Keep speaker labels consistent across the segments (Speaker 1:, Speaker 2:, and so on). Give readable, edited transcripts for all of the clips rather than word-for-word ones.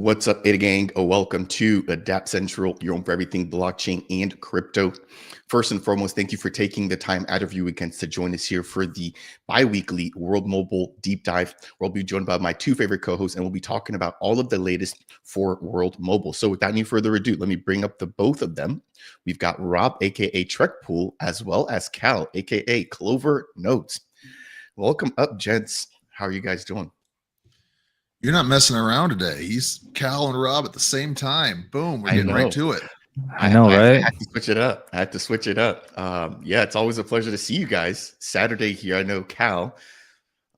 Speaker 1: What's up, Ada Gang? Welcome to Adapt Central, your home for everything blockchain and crypto. First and foremost, thank you for taking the time out of your weekends to join us here for the bi-weekly World Mobile Deep Dive. We'll be joined by my two favorite co-hosts, and we'll be talking about all of the latest for World Mobile. So without any further ado, let me bring up the both of them. We've got Rob, aka Trekpool, as well as Cal, aka Clover Notes. Welcome up, gents. How are you guys doing?
Speaker 2: You're not messing around today. He's Cal and Rob at the same time. Boom. We're getting right to it.
Speaker 3: I know, right?
Speaker 1: I had to switch it up. Yeah, it's always a pleasure to see you guys. Saturday here. I know, Cal,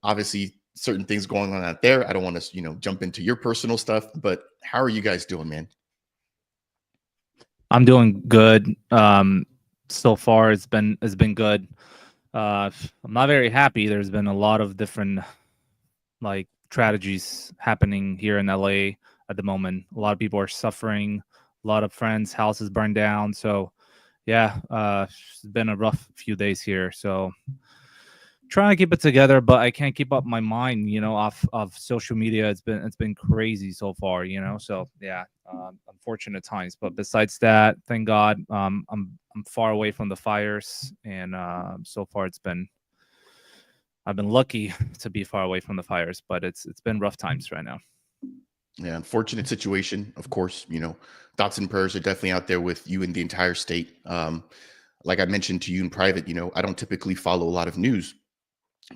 Speaker 1: obviously certain things going on out there. I don't want to, jump into your personal stuff, but how are you guys doing, man?
Speaker 3: I'm doing good. So far it's been good. I'm not very happy. There's been a lot of different tragedies happening here in LA at the moment. A lot of people are suffering. A lot of friends' houses burned down. So yeah, it's been a rough few days here. So trying to keep it together, but I can't keep up my mind, off of social media. It's been crazy so far, So yeah, unfortunate times. But besides that, thank God, I'm far away from the fires, and so far I've been lucky to be far away from the fires, but it's been rough times right now.
Speaker 1: Yeah, unfortunate situation. Of course, thoughts and prayers are definitely out there with you and the entire state. Like I mentioned to you in private, I don't typically follow a lot of news,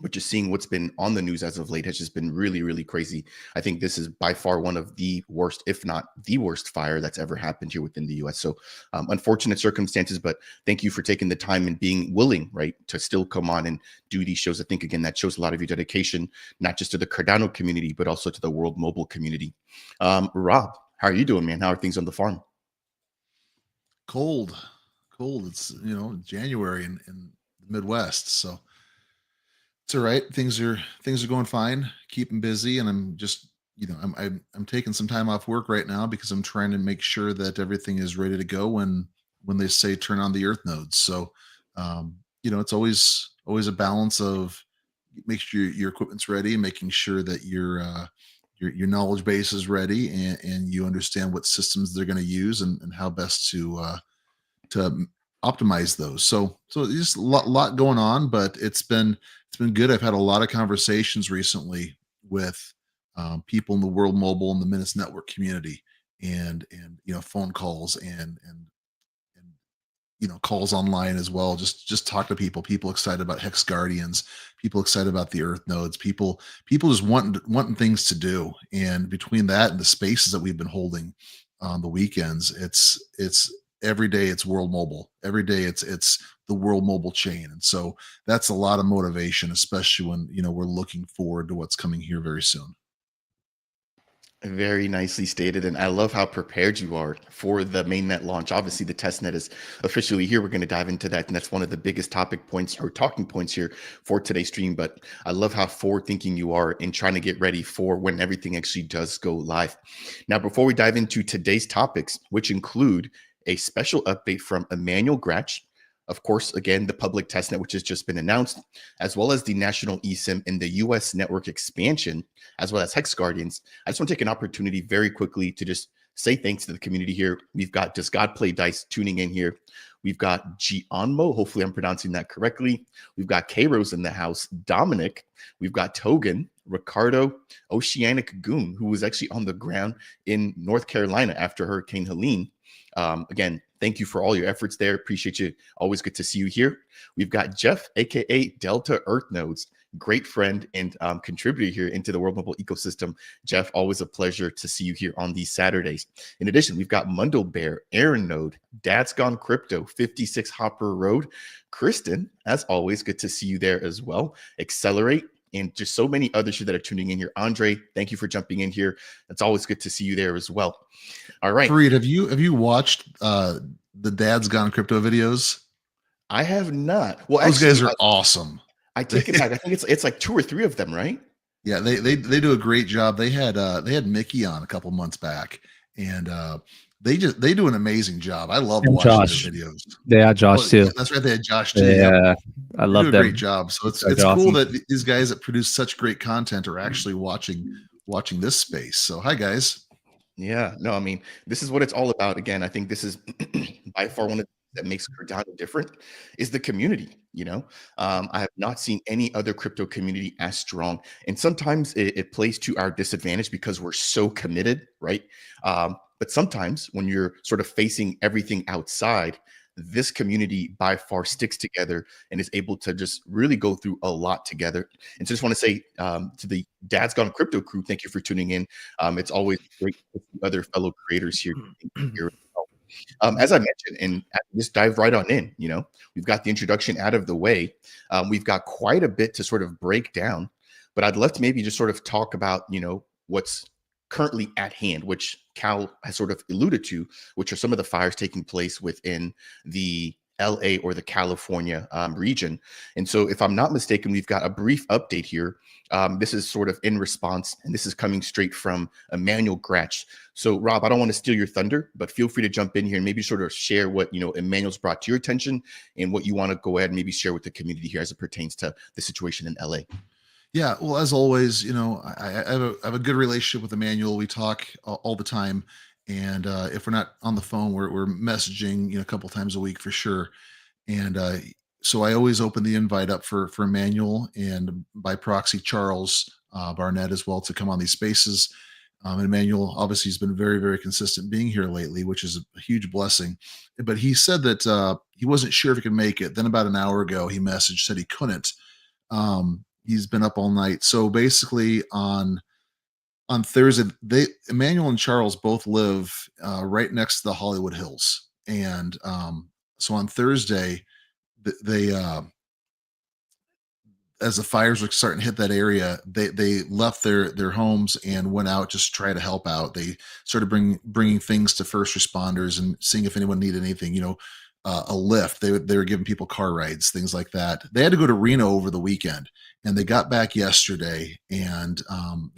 Speaker 1: but just seeing what's been on the news as of late has just been really, really crazy. I think this is by far one of the worst, if not the worst, fire that's ever happened here within the US. So unfortunate circumstances, but thank you for taking the time and being willing, right, to still come on and do these shows. I think, again, that shows a lot of your dedication, not just to the Cardano community, but also to the World Mobile community. Rob, how are you doing, man? How are things on the farm?
Speaker 2: Cold. It's, January in the Midwest. So it's all right. Things are going fine. Keeping busy, and I'm just, I'm taking some time off work right now because I'm trying to make sure that everything is ready to go when they say turn on the Earth nodes. So, it's always a balance of make sure your equipment's ready, making sure that your knowledge base is ready, and you understand what systems they're going to use and how best to optimize those. So just a lot going on, but it's been good. I've had a lot of conversations recently with people in the World Mobile and the Minutes Network community, and phone calls and calls online as well. Just talk to people excited about Hex Guardians, people excited about the Earth nodes, people just wanting things to do. And between that and the spaces that we've been holding on the weekends, it's every day it's World Mobile. Every day it's the World Mobile chain. And so that's a lot of motivation, especially when, we're looking forward to what's coming here very soon.
Speaker 1: Very nicely stated. And I love how prepared you are for the mainnet launch. Obviously, the testnet is officially here. We're going to dive into that. And that's one of the biggest topic points or talking points here for today's stream. But I love how forward thinking you are in trying to get ready for when everything actually does go live. Now, before we dive into today's topics, which include a special update from Emmanuel Gratch, of course, again, the public testnet, which has just been announced, as well as the national eSIM and the US network expansion, as well as Hex Guardians. I just want to take an opportunity very quickly to just say thanks to the community here. We've got Does God Play Dice tuning in here. We've got Gianmo, hopefully I'm pronouncing that correctly. We've got K-Rose in the house, Dominic. We've got Togan, Ricardo, Oceanic Goon, who was actually on the ground in North Carolina after Hurricane Helene. Again, thank you for all your efforts there. Appreciate you. Always good to see you here. We've got Jeff, aka Delta Earth Nodes, great friend and contributor here into the World Mobile ecosystem. Jeff, always a pleasure to see you here on these Saturdays. In addition, we've got Mundo Bear, Aaron Node, Dad's Gone Crypto, 56 Hopper Road, Kristen, as always, good to see you there as well. Accelerate, and just so many others here that are tuning in here. Andre, thank you for jumping in here. It's always good to see you there as well. All right.
Speaker 2: Fareed, have you watched the Dad's Gone Crypto videos?
Speaker 1: I have not. Well,
Speaker 2: those guys are awesome.
Speaker 1: I take it back. I think it's like 2 or 3 of them, right?
Speaker 2: Yeah, they do a great job. They had Mickey on a couple months back, and they do an amazing job. I love watching
Speaker 3: Josh.
Speaker 2: their videos.
Speaker 3: They had Josh too.
Speaker 2: Yeah, that's right. They had Josh too.
Speaker 3: Yeah, I love them.
Speaker 2: Great job. So it's cool that these guys that produce such great content are actually watching this space. So hi guys.
Speaker 1: Yeah, no, I mean, this is what it's all about. Again, I think this is by far one of the things that makes Cardano different is the community. I have not seen any other crypto community as strong, and sometimes it plays to our disadvantage because we're so committed, right? But sometimes when you're sort of facing everything outside, this community by far sticks together and is able to just really go through a lot together. And so, just want to say to the Dad's Gone Crypto crew, thank you for tuning in. It's always great to see other fellow creators here. Here as well. As I mentioned, and just dive right on in. We've got the introduction out of the way. We've got quite a bit to sort of break down, but I'd love to maybe just sort of talk about, what's currently at hand, which Cal has sort of alluded to, which are some of the fires taking place within the LA or the California region. And so, if I'm not mistaken, we've got a brief update here. This is sort of in response, and this is coming straight from Emmanuel Gratch. So, Rob, I don't want to steal your thunder, but feel free to jump in here and maybe sort of share what Emmanuel's brought to your attention and what you want to go ahead and maybe share with the community here as it pertains to the situation in LA.
Speaker 2: Yeah, well, as always, I have a good relationship with Emmanuel. We talk all the time, and if we're not on the phone, we're messaging, a couple times a week for sure. And so I always open the invite up for Emmanuel and by proxy Charles Barnett as well to come on these spaces. And Emmanuel obviously has been very, very consistent being here lately, which is a huge blessing. But he said that he wasn't sure if he could make it. Then about an hour ago, he messaged said he couldn't. He's been up all night. So basically, on Thursday, Emmanuel and Charles both live right next to the Hollywood Hills, and so on Thursday, they as the fires were starting to hit that area, they left their homes and went out just to try to help out. They started bringing things to first responders and seeing if anyone needed anything. A lift. They were giving people car rides, things like that. They had to go to Reno over the weekend, and they got back yesterday. And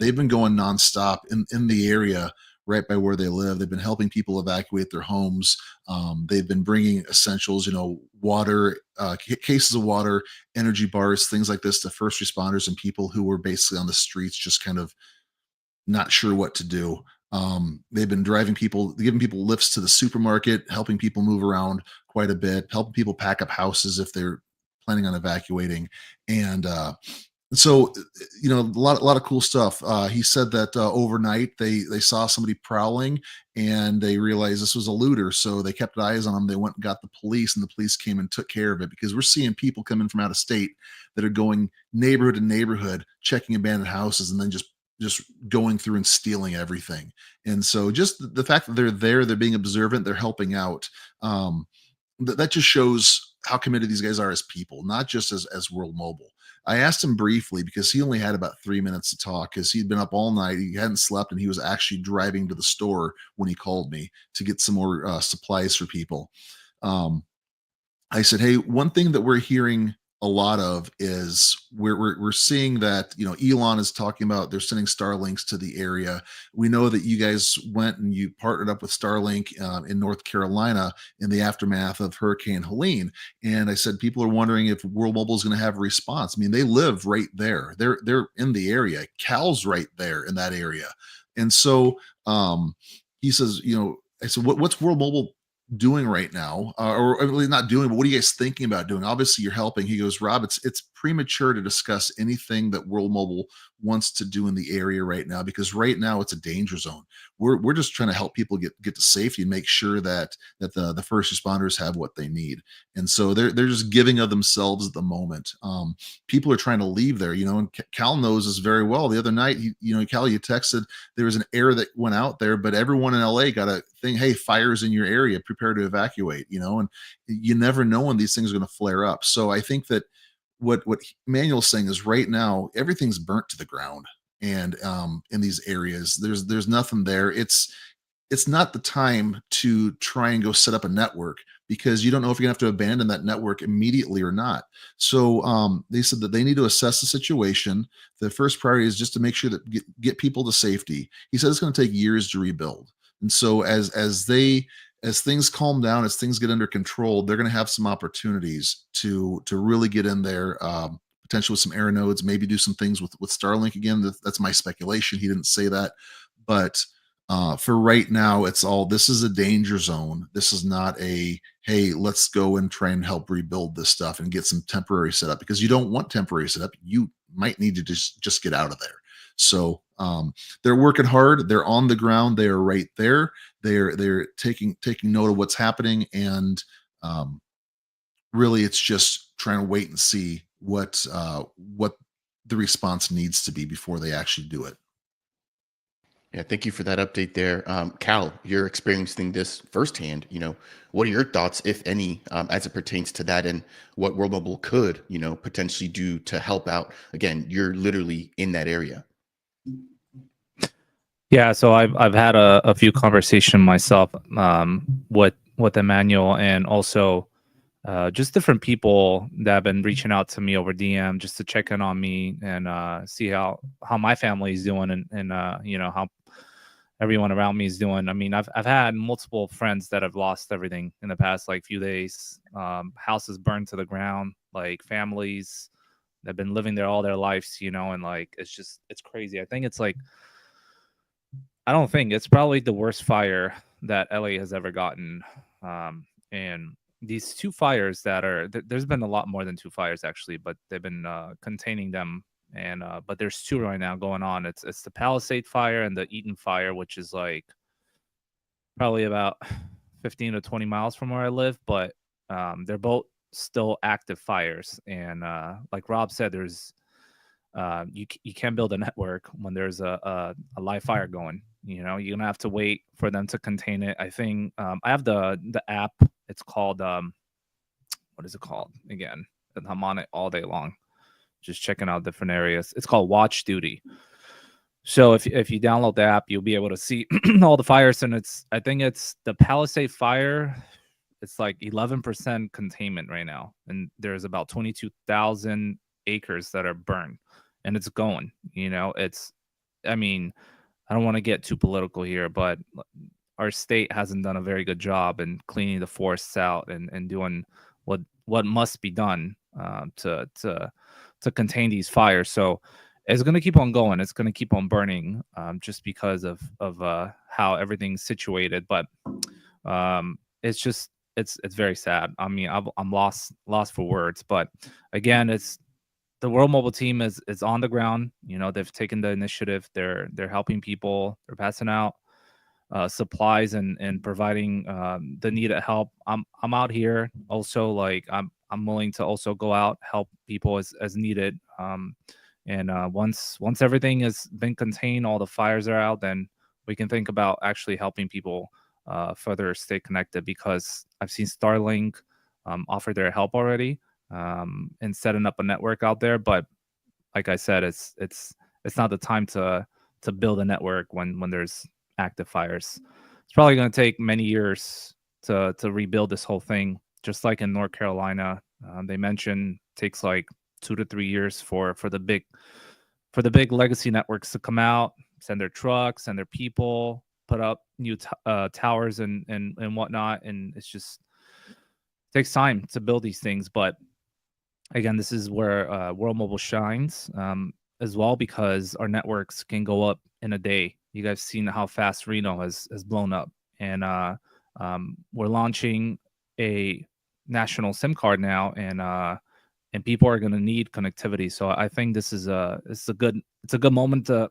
Speaker 2: they've been going nonstop in the area right by where they live. They've been helping people evacuate their homes. They've been bringing essentials, water, cases of water, energy bars, things like this to first responders and people who were basically on the streets, just kind of not sure what to do. They've been giving people lifts to the supermarket, helping people move around quite a bit, helping people pack up houses if they're planning on evacuating. And so, a lot of cool stuff. He said that overnight they saw somebody prowling and they realized this was a looter, so they kept eyes on him. They went and got the police, and the police came and took care of it because we're seeing people come in from out of state that are going neighborhood to neighborhood, checking abandoned houses, and then just going through and stealing everything. And so, just the fact that they're being observant, they're helping out. That just shows how committed these guys are as people, not just as World Mobile. I asked him briefly because he only had about 3 minutes to talk because he'd been up all night. He hadn't slept, and he was actually driving to the store when he called me to get some more supplies for people. Um, I said, hey, one thing that we're hearing a lot of is we're seeing that Elon is talking about they're sending Starlinks to the area. We know that you guys went and you partnered up with Starlink in North Carolina in the aftermath of Hurricane Helene. And I said people are wondering if World Mobile is going to have a response. I mean, they live right there. They're in the area. Cal's right there in that area. And so he says, I said, what's World Mobile doing right now, or really not doing, but what are you guys thinking about doing? Obviously, you're helping. He goes, Rob, it's premature to discuss anything that World Mobile wants to do in the area right now because right now it's a danger zone. We're just trying to help people get to safety and make sure that the first responders have what they need. And so they're just giving of themselves at the moment. People are trying to leave there, and Cal knows this very well. The other night, Cal, you texted there was an error that went out there, but everyone in LA got a thing. Hey, fire's in your area. Prepare to evacuate. And you never know when these things are going to flare up. So I think that what Manuel's saying is right now everything's burnt to the ground, and in these areas there's nothing there. It's not the time to try and go set up a network because you don't know if you're gonna have to abandon that network immediately or not. So they said that they need to assess the situation. The first priority is just to make sure that get people to safety. He said it's going to take years to rebuild, and so as things calm down, as things get under control, they're going to have some opportunities to really get in there, potentially with some air nodes, maybe do some things with Starlink again. That's my speculation. He didn't say that, but For right now, it's all, this is a danger zone. This is not a, hey, let's go and try and help rebuild this stuff and get some temporary setup, because you don't want temporary setup. You might need to just get out of there. So they're working hard. They're on the ground. They are right there. They're taking note of what's happening, and really, it's just trying to wait and see what the response needs to be before they actually do it.
Speaker 1: Yeah, thank you for that update there. Cal, you're experiencing this firsthand. What are your thoughts, if any, as it pertains to that, and what World Mobile could, potentially do to help out? Again, you're literally in that area.
Speaker 3: Yeah, so I've had a few conversations myself with Emmanuel, and also just different people that have been reaching out to me over DM just to check in on me and see how my family is doing, and how everyone around me is doing. I mean, I've had multiple friends that have lost everything in the past like few days. Houses burned to the ground, like families that have been living there all their lives, and like it's crazy. I don't think it's probably the worst fire that LA has ever gotten. And these two fires that are there's been a lot more than two fires actually, but they've been containing them. And but there's two right now going on. It's the Palisade fire and the Eaton fire, which is like probably about 15 to 20 miles from where I live, but they're both still active fires. And like Rob said, there's you can't build a network when there's a live fire going. You're gonna have to wait for them to contain it. I think I have the app. It's called what is it called again? I'm on it all day long, just checking out different areas. It's called Watch Duty. So if you download the app, you'll be able to see all the fires, and I think it's the Palisade fire. It's like 11% containment right now, and there's about 22,000 acres that are burned, and it's going. I mean, I don't want to get too political here, but our state hasn't done a very good job in cleaning the forests out and doing what must be done to contain these fires. So it's going to keep on going. It's going to keep on burning just because of how everything's situated. But it's very sad. I mean, I'm lost for words. But again, it's the World Mobile team is on the ground. They've taken the initiative. They're helping people. They're passing out supplies and providing the needed help. I'm out here also. Like I'm willing to also go out, help people as needed. And once everything has been contained, all the fires are out, then we can think about actually helping people further stay connected, because I've seen Starlink offer their help already and setting up a network out there. But like I said, it's not the time to build a network when there's active fires. It's probably going to take many years to rebuild this whole thing. Just like in North Carolina, they mentioned takes like 2 to 3 years for the big legacy networks to come out, send their trucks and their people, put up new towers and whatnot, and it takes time to build these things. But again, this is where World Mobile shines as well, because our networks can go up in a day. You guys seen how fast Reno has blown up, and we're launching a national SIM card now, and people are going to need connectivity. So I think this is a good moment to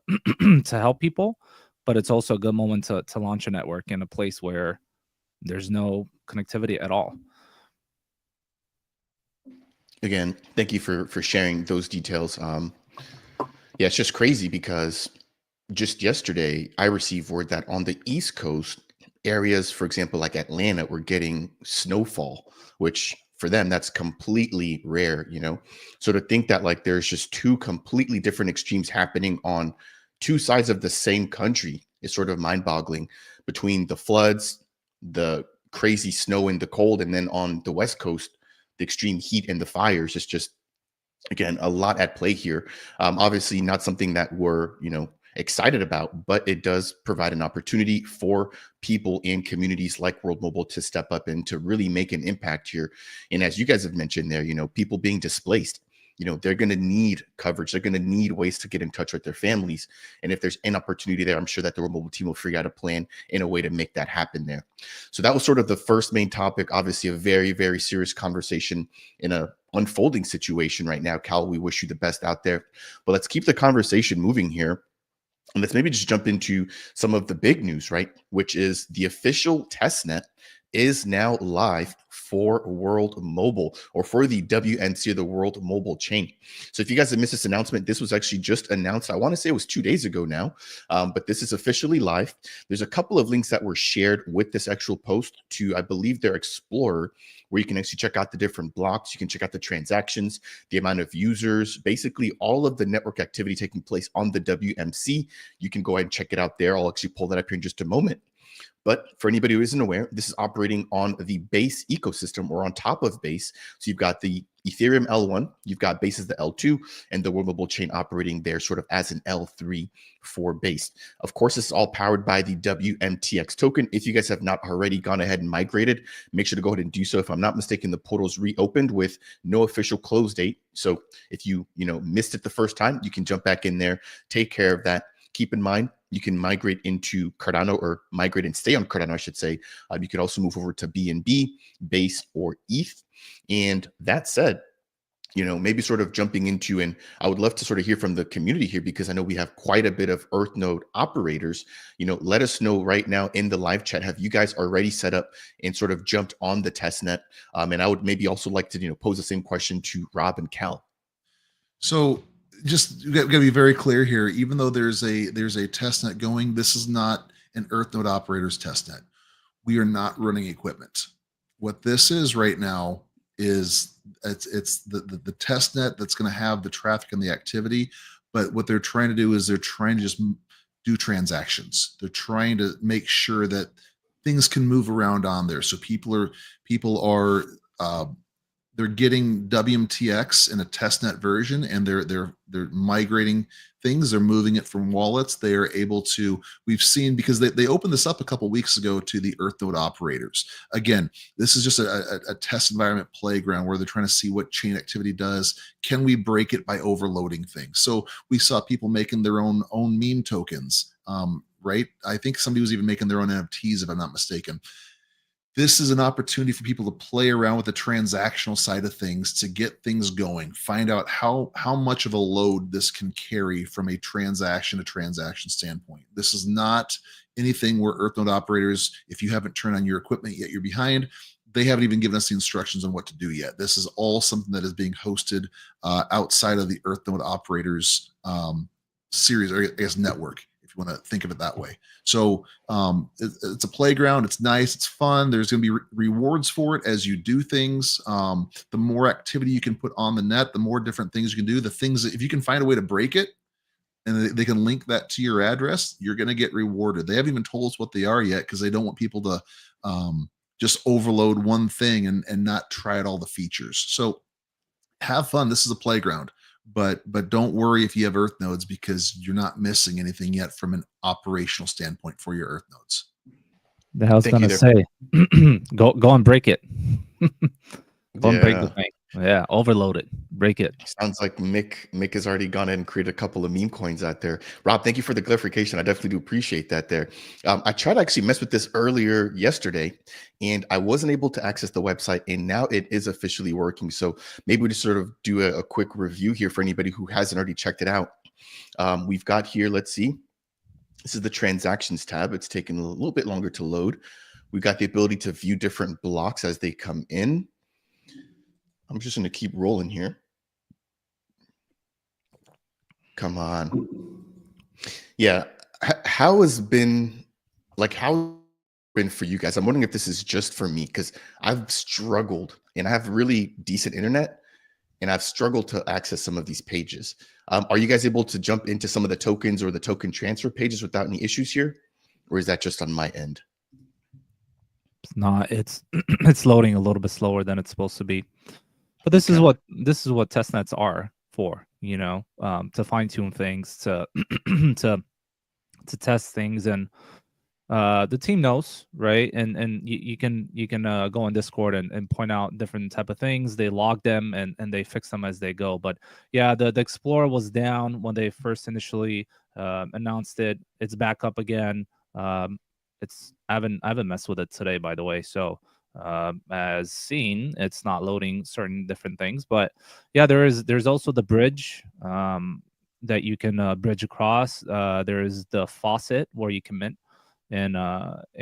Speaker 3: to help people, but it's also a good moment to launch a network in a place where there's no connectivity at all.
Speaker 1: Again, thank you for sharing those details. Yeah, it's just crazy because just yesterday I received word that on the East Coast, areas, for example, like Atlanta, were getting snowfall, which for them that's completely rare. So to think that like there's just two completely different extremes happening on two sides of the same country is sort of mind-boggling, between the floods, the crazy snow and the cold, and then on the West Coast, the extreme heat and the fires. It's just, again, a lot at play here. Obviously not something that we're excited about, but it does provide an opportunity for people in communities like World Mobile to step up and to really make an impact here. And as you guys have mentioned there, people being displaced, they're going to need coverage. They're going to need ways to get in touch with their families. And if there's an opportunity there, I'm sure that the World Mobile team will figure out a plan in a way to make that happen there. So that was sort of the first main topic. Obviously, a very, very serious conversation in a unfolding situation right now. Cal, we wish you the best out there. But let's keep the conversation moving here. And let's maybe just jump into some of the big news, right? Which is the official testnet is now live for World Mobile, or for the WNC, or the World Mobile chain. So if you guys have missed this announcement, this was actually just announced. I want to say it was 2 days ago now, but this is officially live. There's a couple of links that were shared with this actual post to, I believe, their Explorer, where you can actually check out the different blocks. You can check out the transactions, the amount of users, basically all of the network activity taking place on the WMC. You can go ahead and check it out there. I'll actually pull that up here in just a moment. But for anybody who isn't aware, this is operating on the Base ecosystem, or on top of Base. So you've got the Ethereum L1, you've got Base as the L2, and the World Mobile chain operating there sort of as an L3 for Base. Of course, this is all powered by the WMTX token. If you guys have not already gone ahead and migrated, make sure to go ahead and do so. If I'm not mistaken, the portal's reopened with no official close date. So if you missed it the first time, you can jump back in there, take care of that. Keep in mind, you can migrate into Cardano, or migrate and stay on Cardano, I should say. You can also move over to BNB, Base, or ETH. And that said, maybe sort of jumping into, and I would love to sort of hear from the community here, because I know we have quite a bit of EarthNode operators. Let us know right now in the live chat, have you guys already set up and sort of jumped on the testnet? And I would maybe also like to, pose the same question to Rob and Cal.
Speaker 2: So just got to be very clear here. Even though there's a testnet going, this is not an EarthNode operator's testnet. We are not running equipment. What this is right now is it's the testnet that's going to have the traffic and the activity. But what they're trying to do is they're trying to just do transactions. They're trying to make sure that things can move around on there. So people are they're getting WMTX in a testnet version, and they're migrating things. They're moving it from wallets. They are able to, we've seen, because they opened this up a couple of weeks ago to the EarthNode operators. Again, this is just a test environment playground where they're trying to see what chain activity does. Can we break it by overloading things? So we saw people making their own meme tokens, right? I think somebody was even making their own NFTs, if I'm not mistaken. This is an opportunity for people to play around with the transactional side of things, to get things going, find out how much of a load this can carry from a transaction to transaction standpoint. This is not anything where EarthNode operators, if you haven't turned on your equipment yet, you're behind. They haven't even given us the instructions on what to do yet. This is all something that is being hosted outside of the EarthNode operators series, or I guess network, if you want to think of it that way. So it's a playground. It's nice. It's fun. There's going to be rewards for it as you do things. The more activity you can put on the net, the more different things you can do. The things that, if you can find a way to break it, and they can link that to your address, you're going to get rewarded. They haven't even told us what they are yet, because they don't want people to just overload one thing and not try out all the features. So have fun. This is a playground. But don't worry if you have Earth nodes, because you're not missing anything yet from an operational standpoint for your Earth nodes.
Speaker 3: I was going to say, go and break it. Go and break the thing. Yeah, overload it, break it.
Speaker 1: Sounds like Mick has already gone in and created a couple of meme coins out there. Rob, thank you for the clarification. I definitely do appreciate that there. I tried to actually mess with this earlier yesterday, and I wasn't able to access the website, and now it is officially working. So maybe we just sort of do a quick review here for anybody who hasn't already checked it out. We've got here, let's see. This is the transactions tab. It's taking a little bit longer to load. We've got the ability to view different blocks as they come in. I'm just going to keep rolling here. Come on. Yeah. How has been for you guys? I'm wondering if this is just for me, because I've struggled, and I have really decent internet, and I've struggled to access some of these pages. Are you guys able to jump into some of the tokens or the token transfer pages without any issues here? Or is that just on my end?
Speaker 3: It's not. It's loading a little bit slower than it's supposed to be. But this is what testnets are for, to fine tune things, to test things, and the team knows, right? And you can go on Discord and point out different type of things. They log them and they fix them as they go. But yeah, the Explorer was down when they first initially announced it. It's back up again. It's I haven't messed with it today, by the way. So as seen, it's not loading certain different things. But yeah, there's also the bridge that you can bridge across. There is the faucet where you can mint and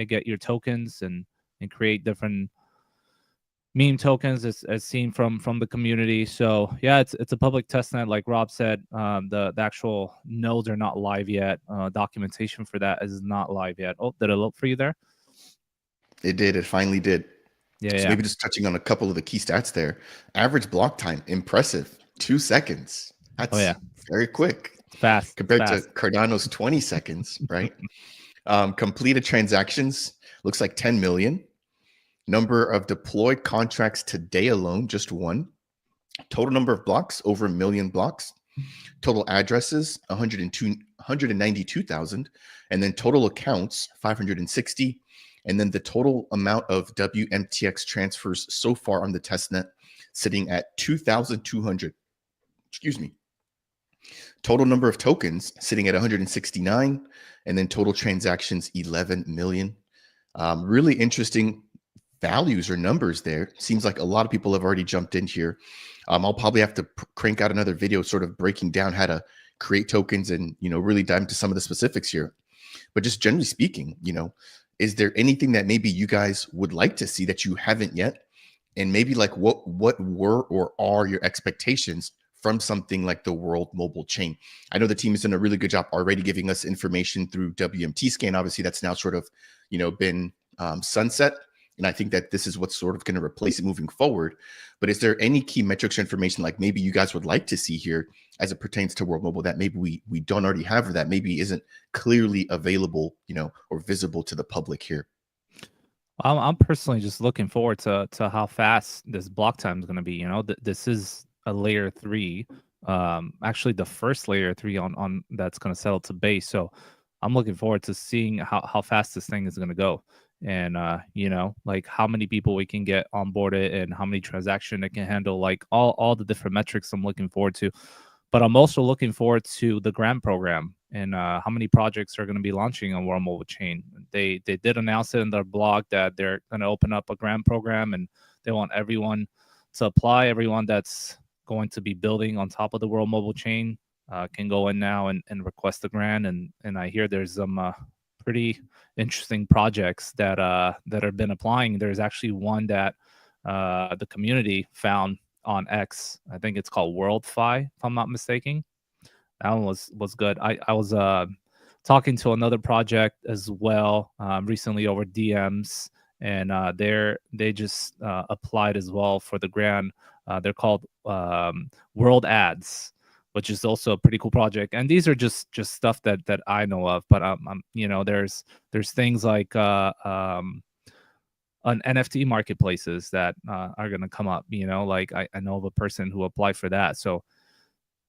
Speaker 3: get your tokens and create different meme tokens as seen from the community. So yeah, it's a public testnet, like Rob said. The actual nodes are not live yet. Documentation for that is not live yet. Oh, did it load for you there?
Speaker 1: It did. It finally did.
Speaker 3: Yeah,
Speaker 1: So
Speaker 3: yeah.
Speaker 1: maybe just touching on a couple of the key stats there. Average block time, impressive, 2 seconds. That's
Speaker 3: Oh yeah,
Speaker 1: very quick
Speaker 3: it's fast.
Speaker 1: compared
Speaker 3: It's
Speaker 1: to
Speaker 3: fast.
Speaker 1: Cardano's 20 seconds, right? Completed transactions looks like 10 million. Number of deployed contracts today alone, just one. Total number of blocks, over 1 million blocks. Total addresses, 192,000. And then total accounts, 560. And then the total amount of WMTX transfers so far on the testnet, sitting at 2,200. Excuse me. Total number of tokens sitting at 169. And then total transactions, 11 million. Really interesting values or numbers there. Seems like a lot of people have already jumped in here. I'll probably have to crank out another video sort of breaking down how to create tokens and, really dive into some of the specifics here. But just generally speaking, is there anything that maybe you guys would like to see that you haven't yet? And maybe like what were or are your expectations from something like the World Mobile Chain? I know the team has done a really good job already giving us information through WMT scan. Obviously, that's now sort of, been sunset. And I think that this is what's sort of going to replace it moving forward. But is there any key metrics or information like maybe you guys would like to see here as it pertains to World Mobile that maybe we don't already have, or that maybe isn't clearly available, or visible to the public here?
Speaker 3: I'm personally just looking forward to how fast this block time is going to be. This is a layer 3, actually the first layer 3 on that's going to settle to base. So I'm looking forward to seeing how fast this thing is going to go, and like how many people we can get onboarded and how many transactions it can handle, like all the different metrics I'm looking forward to. But I'm also looking forward to the grant program and how many projects are going to be launching on World Mobile Chain. They did announce it in their blog that they're going to open up a grant program, and they want everyone to apply. Everyone that's going to be building on top of the World Mobile Chain can go in now and request the grant. And I hear there's some pretty interesting projects that have been applying. There's actually one that the community found on X. I think it's called Wildfire, if I'm not mistaken. That one was good. I was talking to another project as well recently over DMs, and they just applied as well for the grant. They're called World Ads, which is also a pretty cool project. And these are just stuff that I know of. But there's things like on NFT marketplaces that are going to come up. Like I know of a person who applied for that. So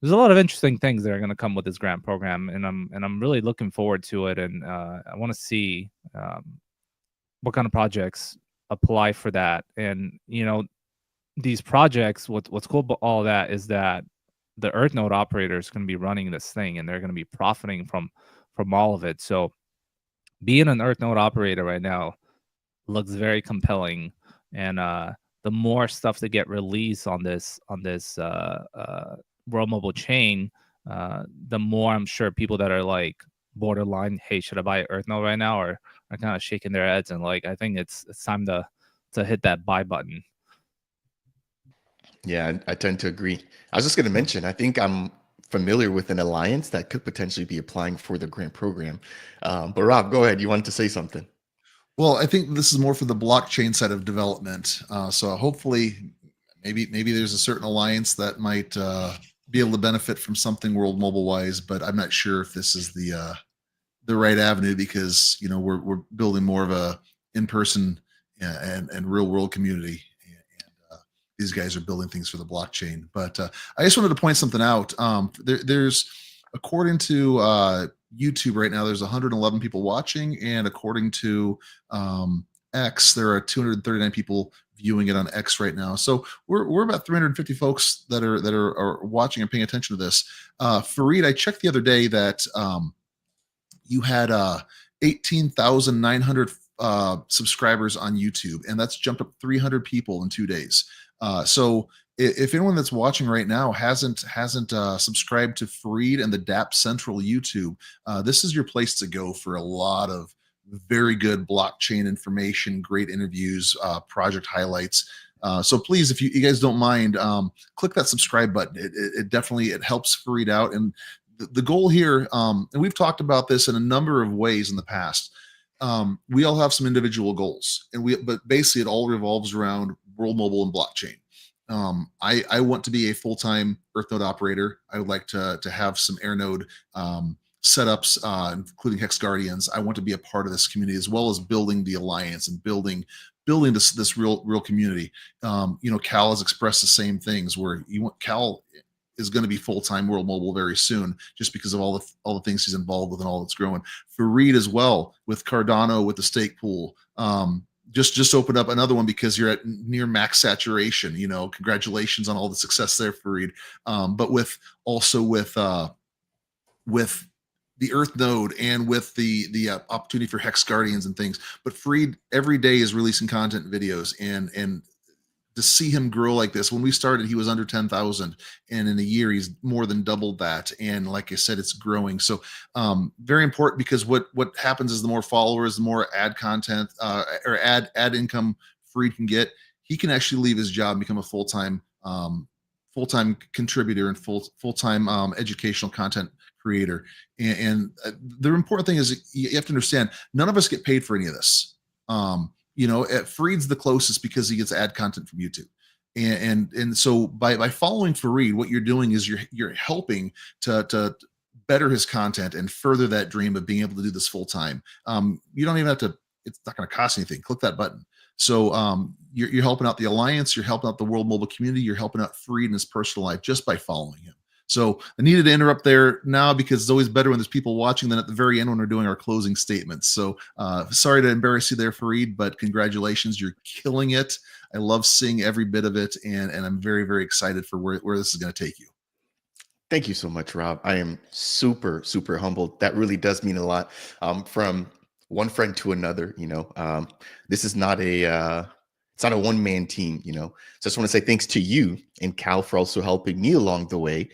Speaker 3: there's a lot of interesting things that are going to come with this grant program, and I'm really looking forward to it. And I want to see what kind of projects apply for that. And these projects, what's cool about all that is that the Earth node operator is going to be running this thing, and they're going to be profiting from all of it. So being an Earth node operator right now looks very compelling, and the more stuff that get released on this World Mobile Chain, the more I'm sure people that are like borderline, hey, should I buy Earth node right now, are kind of shaking their heads and like, I think it's time to hit that buy button.
Speaker 1: Yeah, I tend to agree. I was just going to mention, I think I'm familiar with an alliance that could potentially be applying for the grant program. But Rob, go ahead. You wanted to say something.
Speaker 2: Well, I think this is more for the blockchain side of development. So hopefully, maybe there's a certain alliance that might be able to benefit from something World Mobile wise, but I'm not sure if this is the right avenue, because we're building more of a in-person and real world community, and these guys are building things for the blockchain. But I just wanted to point something out. There's according to YouTube right now, there's 111 people watching, and according to X, there are 239 people viewing it on X right now. So we're about 350 folks that are watching and paying attention to this. Fareed, I checked the other day that you had 18,900 subscribers on YouTube, and that's jumped up 300 people in 2 days. So if anyone that's watching right now hasn't subscribed to Fareed and the DAP Central YouTube, this is your place to go for a lot of very good blockchain information, great interviews, project highlights. So please, if you guys don't mind, click that subscribe button. It definitely helps Fareed out. And the goal here, and we've talked about this in a number of ways in the past. We all have some individual goals, but basically it all revolves around world mobile and blockchain. I want to be a full-time EarthNode operator. I would like to have some AirNode setups, including Hex Guardians. I want to be a part of this community, as well as building the alliance and building this real community. Cal has expressed the same things, where Cal is going to be full-time world mobile very soon, just because of all the things he's involved with and all that's growing. Fareed as well, with Cardano, with the stake pool. Just opened up another one because you're at near max saturation. Congratulations on all the success there, Fareed. But with the Earth node and with the opportunity for Hex Guardians and things. But Fareed every day is releasing content videos, and to see him grow like this. When we started, he was under 10,000, and in a year he's more than doubled that. And like I said, it's growing. So very important, because what happens is the more followers, the more ad content or ad income Fareed can get. He can actually leave his job and become a full-time contributor and full-time educational content creator. And the important thing is, you have to understand, none of us get paid for any of this. Fareed's the closest because he gets ad content from YouTube. And so by following Fareed, what you're doing is you're helping to better his content and further that dream of being able to do this full time. You don't even have to, it's not going to cost anything. Click that button. So you're helping out the alliance, you're helping out the world mobile community, you're helping out Fareed in his personal life just by following him. So I needed to interrupt there now, because it's always better when there's people watching than at the very end when we're doing our closing statements. So sorry to embarrass you there, Fareed, but congratulations. You're killing it. I love seeing every bit of it, and I'm very, very excited for where this is going to take you.
Speaker 1: Thank you so much, Rob. I am super, super humbled. That really does mean a lot. From one friend to another, this is not it's not a one-man team, So I just want to say thanks to you and Cal for also helping me along the way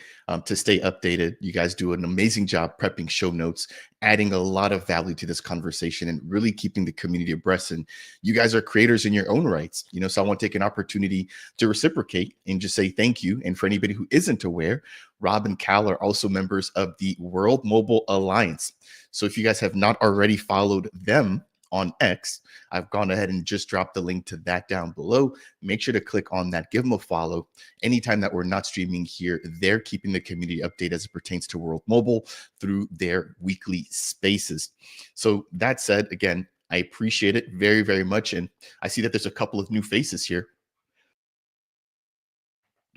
Speaker 1: to stay updated. You guys do an amazing job prepping show notes, adding a lot of value to this conversation, and really keeping the community abreast. And you guys are creators in your own rights, so I want to take an opportunity to reciprocate and just say thank you. And for anybody who isn't aware, Rob and Cal are also members of the World Mobile Alliance. So if you guys have not already followed them on X, I've gone ahead and just dropped the link to that down below. Make sure to click on that, give them a follow. Anytime that we're not streaming here, they're keeping the community updated as it pertains to World Mobile through their weekly spaces. So that said, again, I appreciate it very, very much. And I see that there's a couple of new faces here.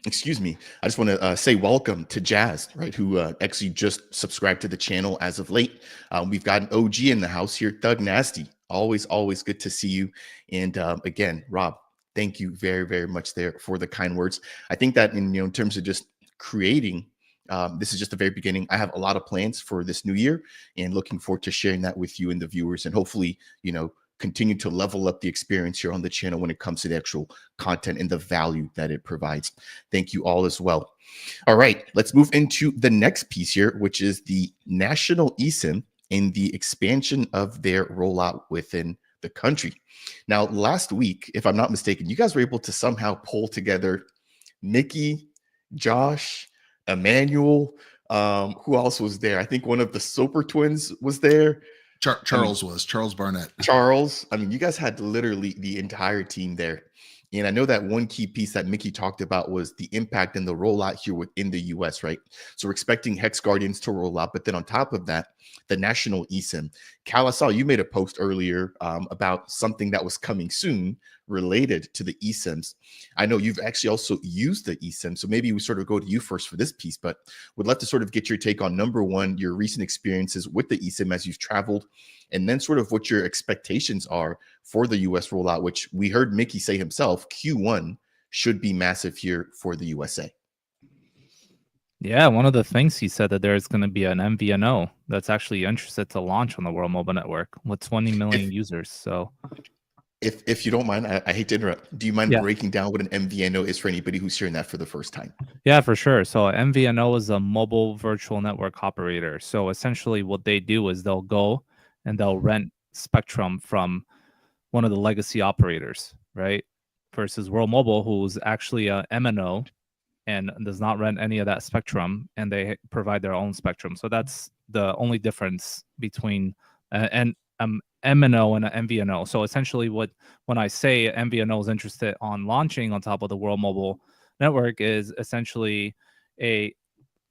Speaker 1: Excuse me. I just want to say welcome to Jazz, right, who actually just subscribed to the channel as of late. We've got an OG in the house here, Thug Nasty. Always good to see you. And again, Rob, thank you very, very much there for the kind words. I think that in terms of just creating, this is just the very beginning. I have a lot of plans for this new year, and looking forward to sharing that with you and the viewers, and hopefully, continue to level up the experience here on the channel when it comes to the actual content and the value that it provides. Thank you all as well. All right, let's move into the next piece here, which is the national eSIM and the expansion of their rollout within the country. Now, last week, if I'm not mistaken, you guys were able to somehow pull together Mickey, Josh, Emmanuel, who else was there? I think one of the Soper twins was there.
Speaker 2: Charles Barnett.
Speaker 1: Charles. You guys had literally the entire team there. And I know that one key piece that Mickey talked about was the impact and the rollout here within the US, right? So we're expecting Hex Guardians to roll out, but then on top of that, the national eSIM. Cal, I saw you made a post earlier about something that was coming soon related to the eSIMs. I know you've actually also used the eSIM, so maybe we sort of go to you first for this piece, but would love to sort of get your take on, number one, your recent experiences with the eSIM as you've traveled, and then sort of what your expectations are for the US rollout, which we heard Mickey say himself, Q1 should be massive here for the USA.
Speaker 3: Yeah, one of the things he said that there's going to be an MVNO that's actually interested to launch on the World Mobile Network with 20 million users. So,
Speaker 1: if you don't mind, I hate to interrupt. Do you mind
Speaker 3: Yeah.
Speaker 1: breaking down what an MVNO is for anybody who's hearing that for the first time?
Speaker 3: Yeah, for sure. So MVNO is a mobile virtual network operator. So essentially what they do is they'll go and they'll rent spectrum from one of the legacy operators, right? Versus World Mobile, who's actually a MNO and does not rent any of that spectrum, and they provide their own spectrum. So that's the only difference between an MNO and an MVNO. So essentially when I say MVNO is interested on launching on top of the World Mobile Network is essentially a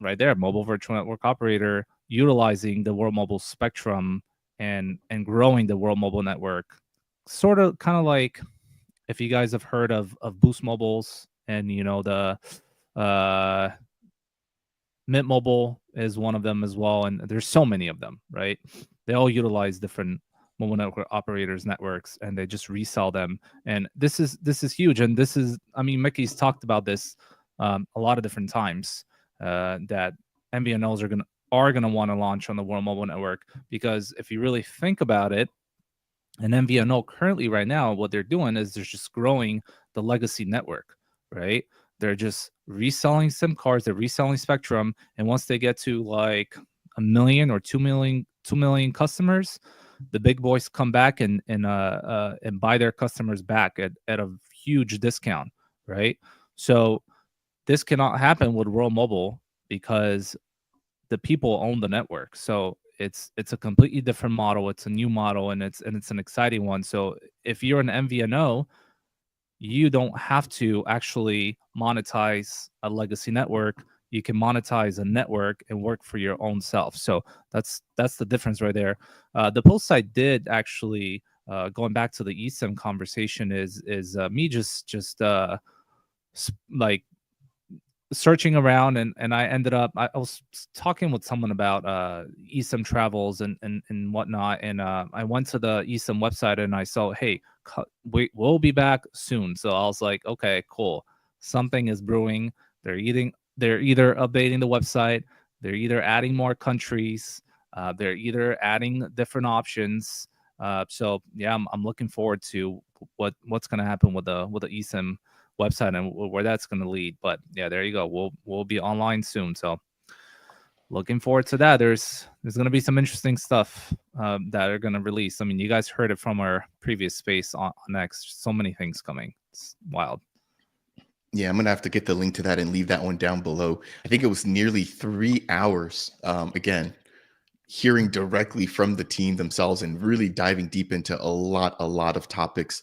Speaker 3: right there mobile virtual network operator utilizing the World Mobile spectrum and growing the World Mobile Network, sort of kind of like if you guys have heard of Boost Mobiles and the Mint Mobile is one of them as well, and there's so many of them, right? They all utilize different mobile network operators networks, and they just resell them. And this is huge. And this is, I mean, Mickey's talked about this a lot of different times that MVNOs are gonna want to launch on the World Mobile Network, because if you really think about it, an MVNO currently right now, what they're doing is they're just growing the legacy network, right? They're just reselling SIM cards, they're reselling spectrum, and once they get to like 1 million or 2 million customers, the big boys come back and buy their customers back at a huge discount, right? So this cannot happen with World Mobile because the people own the network. So it's a completely different model. It's a new model, and it's an exciting one. So if you're an MVNO, you don't have to actually monetize a legacy network. You can monetize a network and work for your own self. So that's the difference right there. The post I did actually, going back to the eSIM conversation, is me just like searching around, and I ended up, I was talking with someone about eSIM travels and whatnot, and I went to the eSIM website and I saw, hey, we'll be back soon. So I was like, okay, cool, something is brewing. They're either updating the website, they're either adding more countries, they're either adding different options. So yeah, I'm looking forward to what's going to happen with the eSIM website and where that's going to lead. But yeah, there you go. We'll be online soon. So looking forward to that. There's going to be some interesting stuff that are going to release. I mean, you guys heard it from our previous space on X. So many things coming. It's wild.
Speaker 1: Yeah, I'm going to have to get the link to that and leave that one down below. I think it was nearly 3 hours. Again, hearing directly from the team themselves and really diving deep into a lot of topics.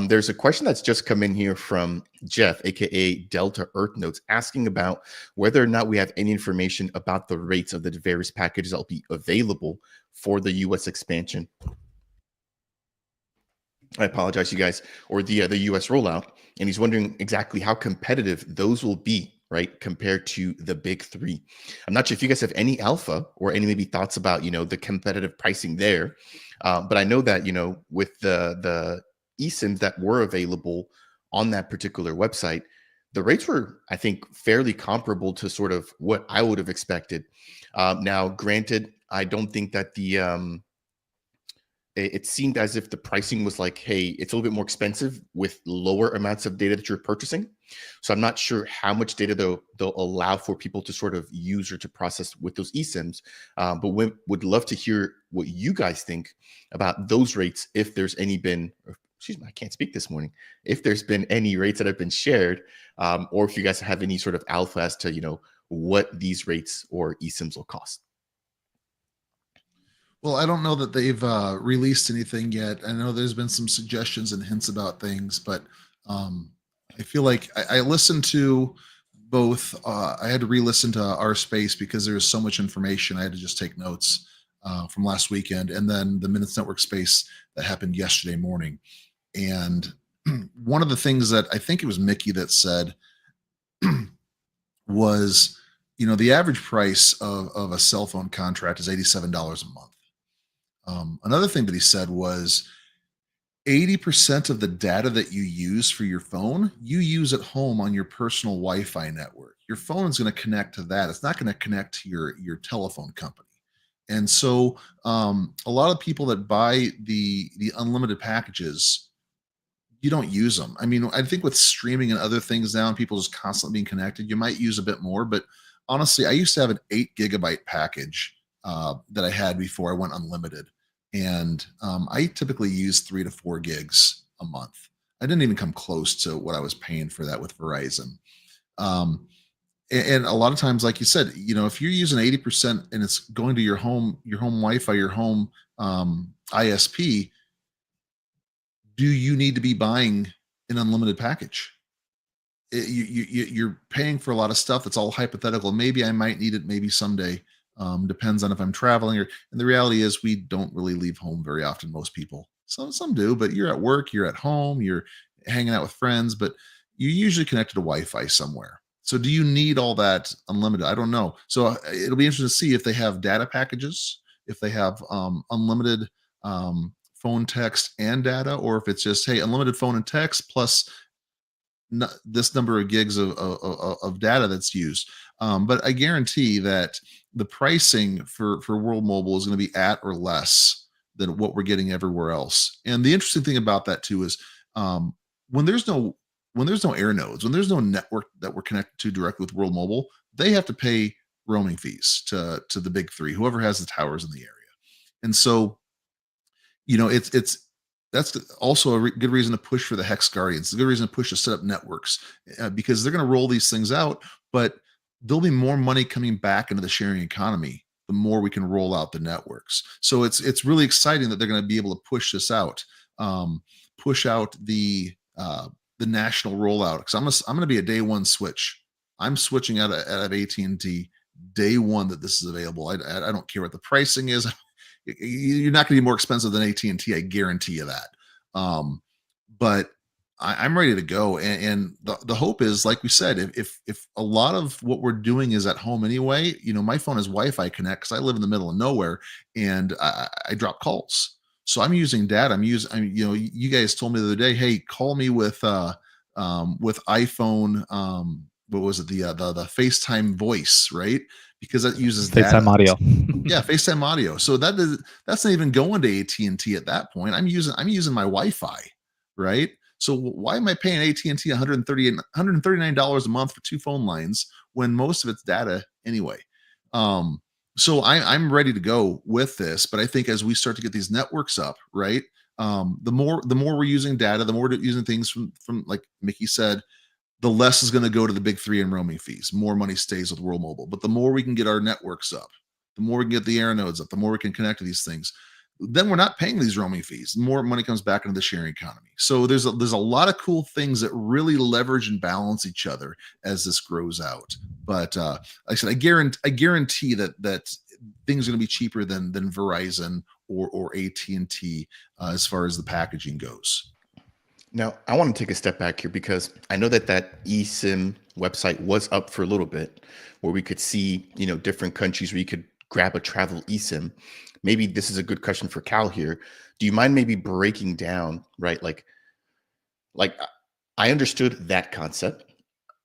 Speaker 1: There's a question that's just come in here from Jeff, aka Delta Earth Notes, asking about whether or not we have any information about the rates of the various packages that will be available for the US expansion. I apologize, you guys, or the US rollout. And he's wondering exactly how competitive those will be, right, compared to the big three. I'm not sure if you guys have any alpha or any maybe thoughts about, the competitive pricing there. But I know that, with the eSIMs that were available on that particular website, the rates were, I think, fairly comparable to sort of what I would have expected. Now, granted, I don't think that it seemed as if the pricing was like, hey, it's a little bit more expensive with lower amounts of data that you're purchasing. So I'm not sure how much data they'll allow for people to sort of use or to process with those eSIMs. But we would love to hear what you guys think about those rates, if there's any been, excuse me, I can't speak this morning, if there's been any rates that have been shared, or if you guys have any sort of alpha as to, what these rates or eSIMs will cost.
Speaker 2: Well, I don't know that they've released anything yet. I know there's been some suggestions and hints about things, but I feel like I listened to both. I had to re-listen to our space because there was so much information. I had to just take notes. from last weekend, and then the Minutes Network space that happened yesterday morning. And one of the things that I think it was Mickey that said was, the average price of a cell phone contract is $87 a month. Another thing that he said was 80% of the data that you use for your phone, you use at home on your personal Wi-Fi network. Your phone is going to connect to that. It's not going to connect to your telephone company. And so a lot of people that buy the unlimited packages, you don't use them. I mean, I think with streaming and other things now, and people just constantly being connected, you might use a bit more. But honestly, I used to have an 8 GB package that I had before I went unlimited, and I typically use 3 to 4 gigs a month. I didn't even come close to what I was paying for that with Verizon. And a lot of times, like you said, if you're using 80% and it's going to your home Wi-Fi, your home ISP, do you need to be buying an unlimited package? You're paying for a lot of stuff that's all hypothetical. Maybe I might need it, maybe someday. Depends on if I'm traveling. And the reality is, we don't really leave home very often. Most people, some do, but you're at work, you're at home, you're hanging out with friends, but you're usually connected to Wi-Fi somewhere. So, do you need all that unlimited? I don't know. So, it'll be interesting to see if they have data packages, if they have unlimited phone, text, and data, or if it's just, hey, unlimited phone and text plus this number of gigs of data that's used. But I guarantee that the pricing for World Mobile is going to be at or less than what we're getting everywhere else. And the interesting thing about that too is when there's no air nodes, when there's no network that we're connected to directly with World Mobile, they have to pay roaming fees to the big three, whoever has the towers in the area. And so, it's that's also a good reason to push for the Hex Guardians. It's a good reason to push to set up networks because they're going to roll these things out, but there'll be more money coming back into the sharing economy the more we can roll out the networks. So it's really exciting that they're going to be able to push this out, push out the national rollout. Because I'm going to be a day one switch. I'm switching out of AT&T day one that this is available. I don't care what the pricing is. You're not going to be more expensive than AT&T. I guarantee you that. But I'm ready to go. And the hope is, like we said, if a lot of what we're doing is at home anyway, my phone has Wi-Fi connect because I live in the middle of nowhere and I drop calls. So I'm using data. You guys told me the other day, hey, call me with iPhone. What was it? The FaceTime voice, right? Because that uses
Speaker 3: FaceTime
Speaker 2: data.
Speaker 3: audio.
Speaker 2: Yeah, FaceTime audio. So that's not even going to AT&T at that point. I'm using my Wi-Fi, right? So why am I paying AT&T $139 a month for 2 phone lines when most of it's data anyway? So I'm ready to go with this, but I think as we start to get these networks up, right? The more we're using data, the more we're using things from like Mickey said, the less is going to go to the big three in roaming fees. More money stays with World Mobile. But the more we can get our networks up, the more we can get the air nodes up, the more we can connect to these things, then we're not paying these roaming fees. More money comes back into the sharing economy. So there's a lot of cool things that really leverage and balance each other as this grows out. But like I said, I guarantee that things are going to be cheaper than Verizon or AT&T as far as the packaging goes.
Speaker 1: Now, I want to take a step back here because I know that eSIM website was up for a little bit where we could see, different countries where you could grab a travel eSIM. Maybe this is a good question for Cal here. Do you mind maybe breaking down, right? Like I understood that concept,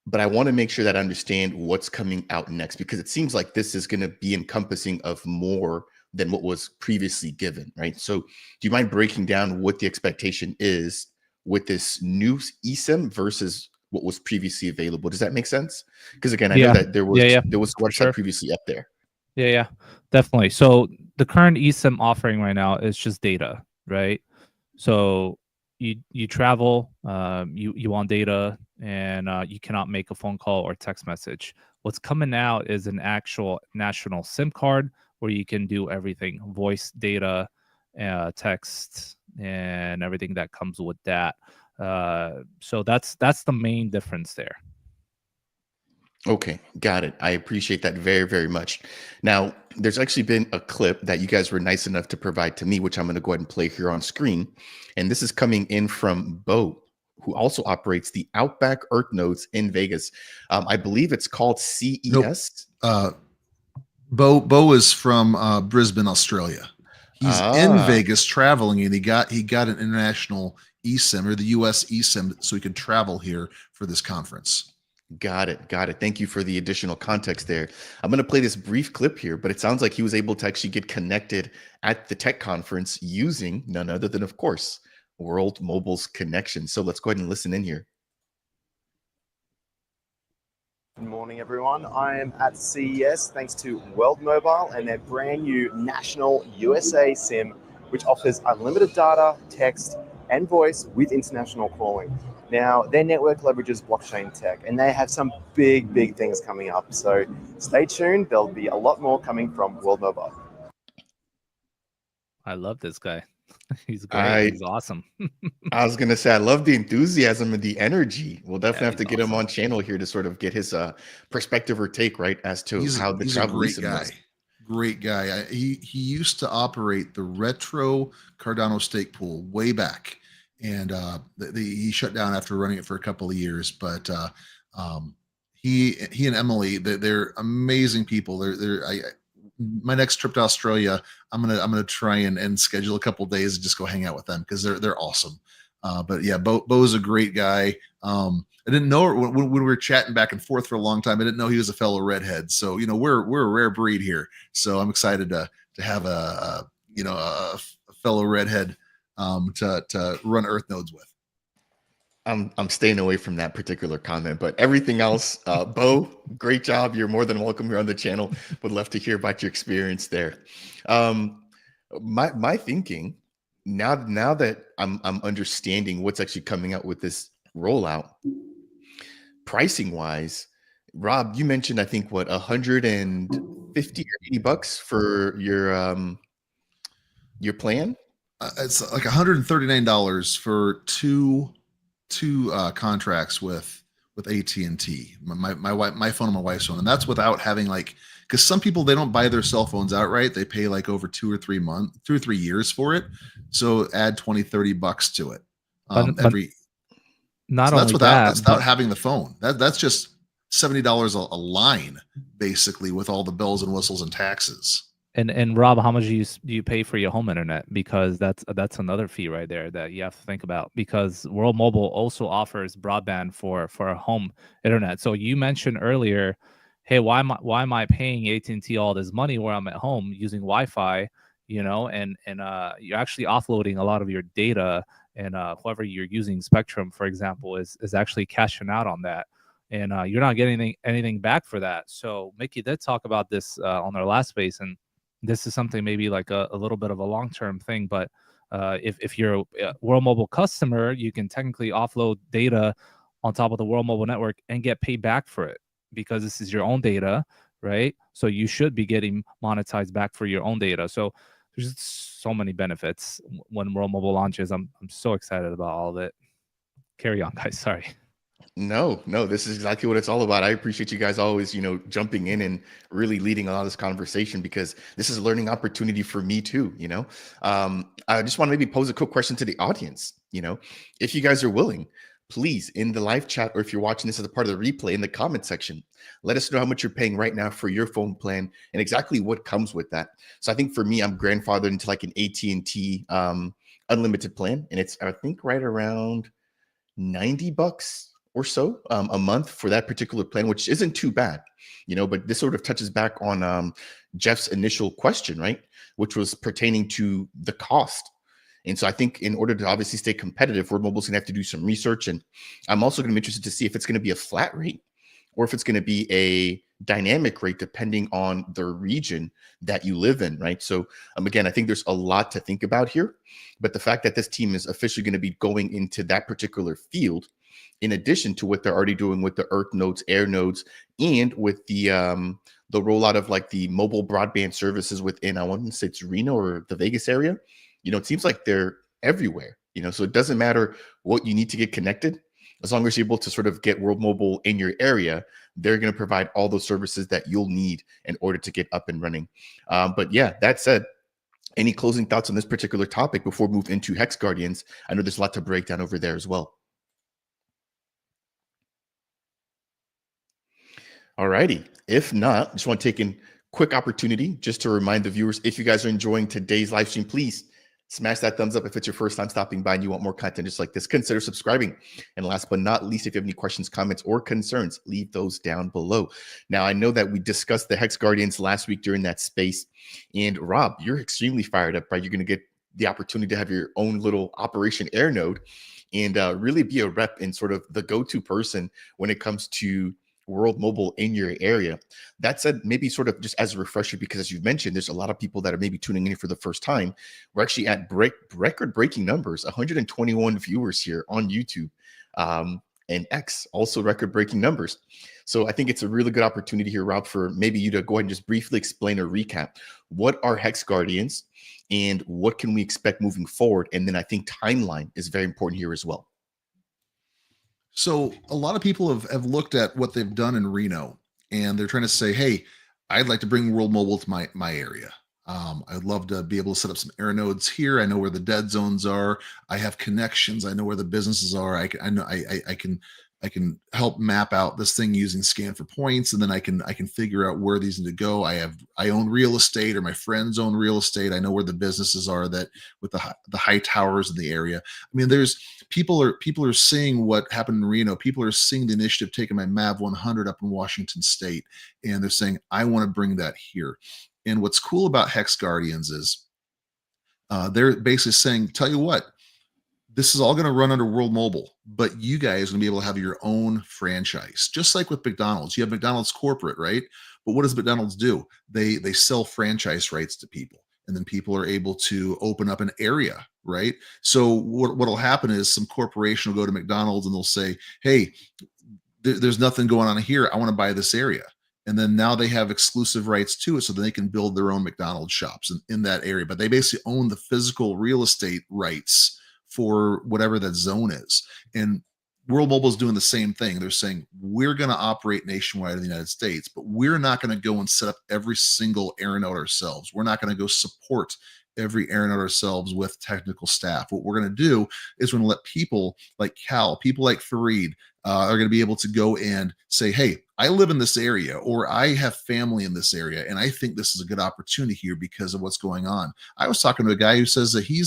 Speaker 1: but I want to make sure that I understand what's coming out next because it seems like this is going to be encompassing of more than what was previously given, right? So do you mind breaking down what the expectation is with this new eSIM versus what was previously available? Does that make sense? Because again, I know that there was a website previously up there.
Speaker 3: Yeah, definitely. So the current eSIM offering right now is just data, right? So you travel, you want data, and you cannot make a phone call or text message. What's coming out is an actual national SIM card where you can do everything: voice, data, text, and everything that comes with that. So that's the main difference there.
Speaker 1: Okay, got it. I appreciate that very, very much. Now, there's actually been a clip that you guys were nice enough to provide to me, which I'm going to go ahead and play here on screen. And this is coming in from Bo, who also operates the Outback Earth nodes in Vegas. I believe it's called
Speaker 2: Nope.
Speaker 1: CES.
Speaker 2: Bo is from Brisbane, Australia. He's in
Speaker 1: Ah,
Speaker 2: Vegas traveling, and he got an international eSIM, or the US eSIM, so he could travel here for this conference.
Speaker 1: got it. Got it. Thank you for the additional context there. I'm going to play this brief clip here, but it sounds like he was able to actually get connected at the tech conference using none other than, of course, World Mobile's connection. So let's go ahead and listen in here.
Speaker 4: Good morning, everyone. I am at CES thanks to World Mobile and their brand new national USA SIM, which offers unlimited data, text, and voice with international calling. Now, their network leverages blockchain tech, and they have some big things coming up. So stay tuned. There'll be a lot more coming from World Mobile.
Speaker 3: I love this guy. He's great. He's awesome.
Speaker 1: I was gonna say I love the enthusiasm and the energy. We'll definitely have to get him
Speaker 3: awesome.
Speaker 1: on channel here to sort of get his perspective or take, right, as to how the
Speaker 2: He's
Speaker 1: travel
Speaker 2: a great
Speaker 1: eSIM
Speaker 2: guy.
Speaker 1: was.
Speaker 2: Great guy. He used to operate the Retro Cardano stake pool way back, and he shut down after running it for a couple of years. But he and Emily, they're amazing people. My next trip to Australia, I'm gonna try and schedule a couple of days and just go hang out with them, because they're awesome. But yeah, Bo's a great guy. I didn't know when we were chatting back and forth for a long time. I didn't know he was a fellow redhead. So we're a rare breed here. So I'm excited to have a fellow redhead to run Earth nodes with.
Speaker 1: I'm staying away from that particular comment, but everything else, Bo, great job. You're more than welcome here on the channel. Would love to hear about your experience there. My thinking now that I'm understanding what's actually coming out with this rollout, pricing wise, Rob, you mentioned I think what $150 or $80 for your plan.
Speaker 2: It's like $139 for two contracts with AT&T, my phone and my wife's phone, and that's without having, like, because some people, they don't buy their cell phones outright. They pay like over 2 or 3 years for it. So add $20-$30 to it.
Speaker 3: But
Speaker 2: Every
Speaker 3: not
Speaker 2: so
Speaker 3: only
Speaker 2: that's without
Speaker 3: that,
Speaker 2: having the phone. That's just $70 a line, basically, with all the bells and whistles and taxes.
Speaker 3: and Rob, how much do you pay for your home internet? Because that's another fee right there that you have to think about. Because World Mobile also offers broadband for a home internet. So you mentioned earlier, hey, why am I paying AT&T all this money where I'm at home using Wi-Fi? And you're actually offloading a lot of your data, and whoever you're using Spectrum, for example, is actually cashing out on that. And you're not getting anything back for that. So Mickey did talk about this on our last space, and this is something maybe like a little bit of a long-term thing, but if you're a World Mobile customer, you can technically offload data on top of the World Mobile network and get paid back for it, because this is your own data, right? So you should be getting monetized back for your own data. So there's so many benefits when World Mobile launches. I'm so excited about all of it. Carry on, guys. Sorry.
Speaker 1: No, this is exactly what it's all about. I appreciate you guys always, jumping in and really leading a lot of this conversation, because this is a learning opportunity for me too. I just want to maybe pose a quick question to the audience. If you guys are willing, please, in the live chat, or if you're watching this as a part of the replay, in the comment section, let us know how much you're paying right now for your phone plan and exactly what comes with that. So I think for me, I'm grandfathered into like an AT&T unlimited plan, and it's I think right around $90 or so a month for that particular plan, which isn't too bad, but this sort of touches back on Jeff's initial question, right? Which was pertaining to the cost. And so I think in order to obviously stay competitive, World Mobile's gonna have to do some research. And I'm also gonna be interested to see if it's gonna be a flat rate or if it's gonna be a dynamic rate depending on the region that you live in, right? So again, I think there's a lot to think about here, but the fact that this team is officially gonna be going into that particular field, in addition to what they're already doing with the Earth nodes, Air nodes, and with the rollout of like the mobile broadband services within, I want to say it's Reno or the Vegas area. It seems like they're everywhere. So it doesn't matter what you need to get connected, as long as you're able to sort of get World Mobile in your area. they're going to provide all those services that you'll need in order to get up and running. But yeah, that said, any closing thoughts on this particular topic before we move into Hex Guardians? I know there's a lot to break down over there as well. All righty. If not, just want to take a quick opportunity just to remind the viewers, if you guys are enjoying today's live stream, please smash that thumbs up. If it's your first time stopping by and you want more content just like this, consider subscribing. And last but not least, if you have any questions, comments, or concerns, leave those down below. Now, I know that we discussed the Hex Guardians last week during that space. And Rob, you're extremely fired up, right? You're going to get the opportunity to have your own little Operation Air node and really be a rep and sort of the go-to person when it comes to World Mobile in your area. That said, maybe sort of just as a refresher, because as you've mentioned, there's a lot of people that are maybe tuning in for the first time. We're actually at record-breaking numbers, 121 viewers here on YouTube, and X, also record-breaking numbers. So I think it's a really good opportunity here, Rob, for maybe you to go ahead and just briefly explain or recap what are Hex Guardians and what can we expect moving forward. And then I think timeline is very important here as well.
Speaker 2: So a lot of people have looked at what they've done in Reno, and they're trying to say, hey, I'd like to bring World Mobile to my area. I'd love to be able to set up some air nodes here. I know where the dead zones are. I have connections. I know where the businesses are. I can help map out this thing using scan for points, and then I can figure out where these need to go. I own real estate, or my friends own real estate. I know where the businesses are that with the high towers in the area. I mean, there's people are seeing what happened in Reno. People are seeing the initiative taken by MAV 100 up in Washington State, and they're saying, I want to bring that here. And what's cool about Hex Guardians is they're basically saying, tell you what, this is all going to run under World Mobile, but you guys are going to be able to have your own franchise, just like with McDonald's. You have McDonald's corporate, right? But what does McDonald's do? They sell franchise rights to people, and then people are able to open up an area, right? So what'll happen is some corporation will go to McDonald's and they'll say, hey, there's nothing going on here. I want to buy this area. And then now they have exclusive rights to it, so that they can build their own McDonald's shops in that area. But they basically own the physical real estate rights for whatever that zone is. And World Mobile is doing the same thing. They're saying, we're going to operate nationwide in the United States, but we're not going to go and set up every single air node ourselves. We're not going to go support every air node ourselves with technical staff. What we're going to do is we're going to let people like Cal, people like Fareed, are going to be able to go and say, hey, I live in this area, or I have family in this area, and I think this is a good opportunity here because of what's going on. I was talking to a guy who says that he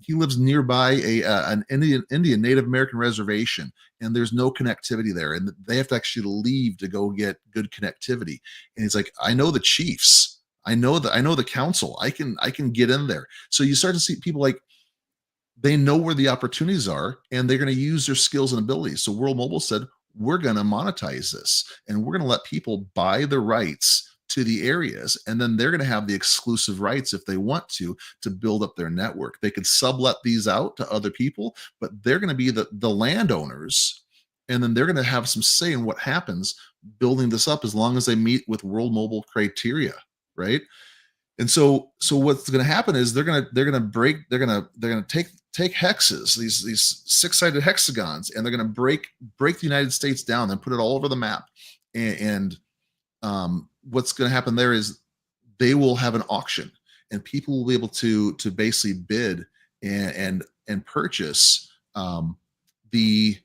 Speaker 2: lives nearby an Indian Native American reservation, and there's no connectivity there, and they have to actually leave to go get good connectivity. And he's like, I know the chiefs, I know the council, I can get in there. So you start to see people like, they know where the opportunities are, and they're going to use their skills and abilities. So World Mobile said, we're going to monetize this, and we're going to let people buy the rights to the areas, and then they're going to have the exclusive rights if they want to build up their network. They could sublet these out to other people, but they're going to be the landowners, and then they're going to have some say in what happens building this up, as long as they meet with World Mobile criteria, right? And so what's going to happen is they're going to take hexes, these six-sided hexagons, and they're going to break the United States down and put it all over the map. And what's going to happen there is they will have an auction, and people will be able to basically bid and purchase the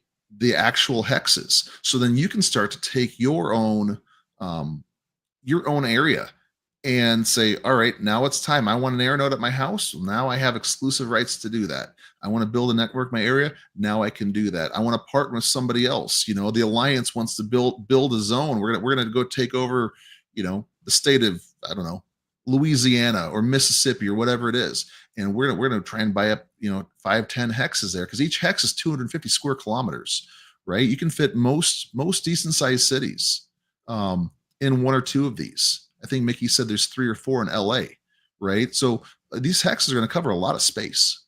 Speaker 2: actual hexes. So then you can start to take your own area and say, all right, now it's time. I want an air node at my house. Now I have exclusive rights to do that. I want to build a network in my area. Now I can do that. I want to partner with somebody else. You know, the Alliance wants to build a zone. We're gonna go take over, you know, the state of, I don't know, Louisiana or Mississippi or whatever it is. And we're gonna try and buy up, you know, 5-10 hexes there, because each hex is 250 square kilometers, right? You can fit most decent sized cities in one or two of these. I think Mickey said there's 3 or 4 in LA, right? So these hexes are going to cover a lot of space,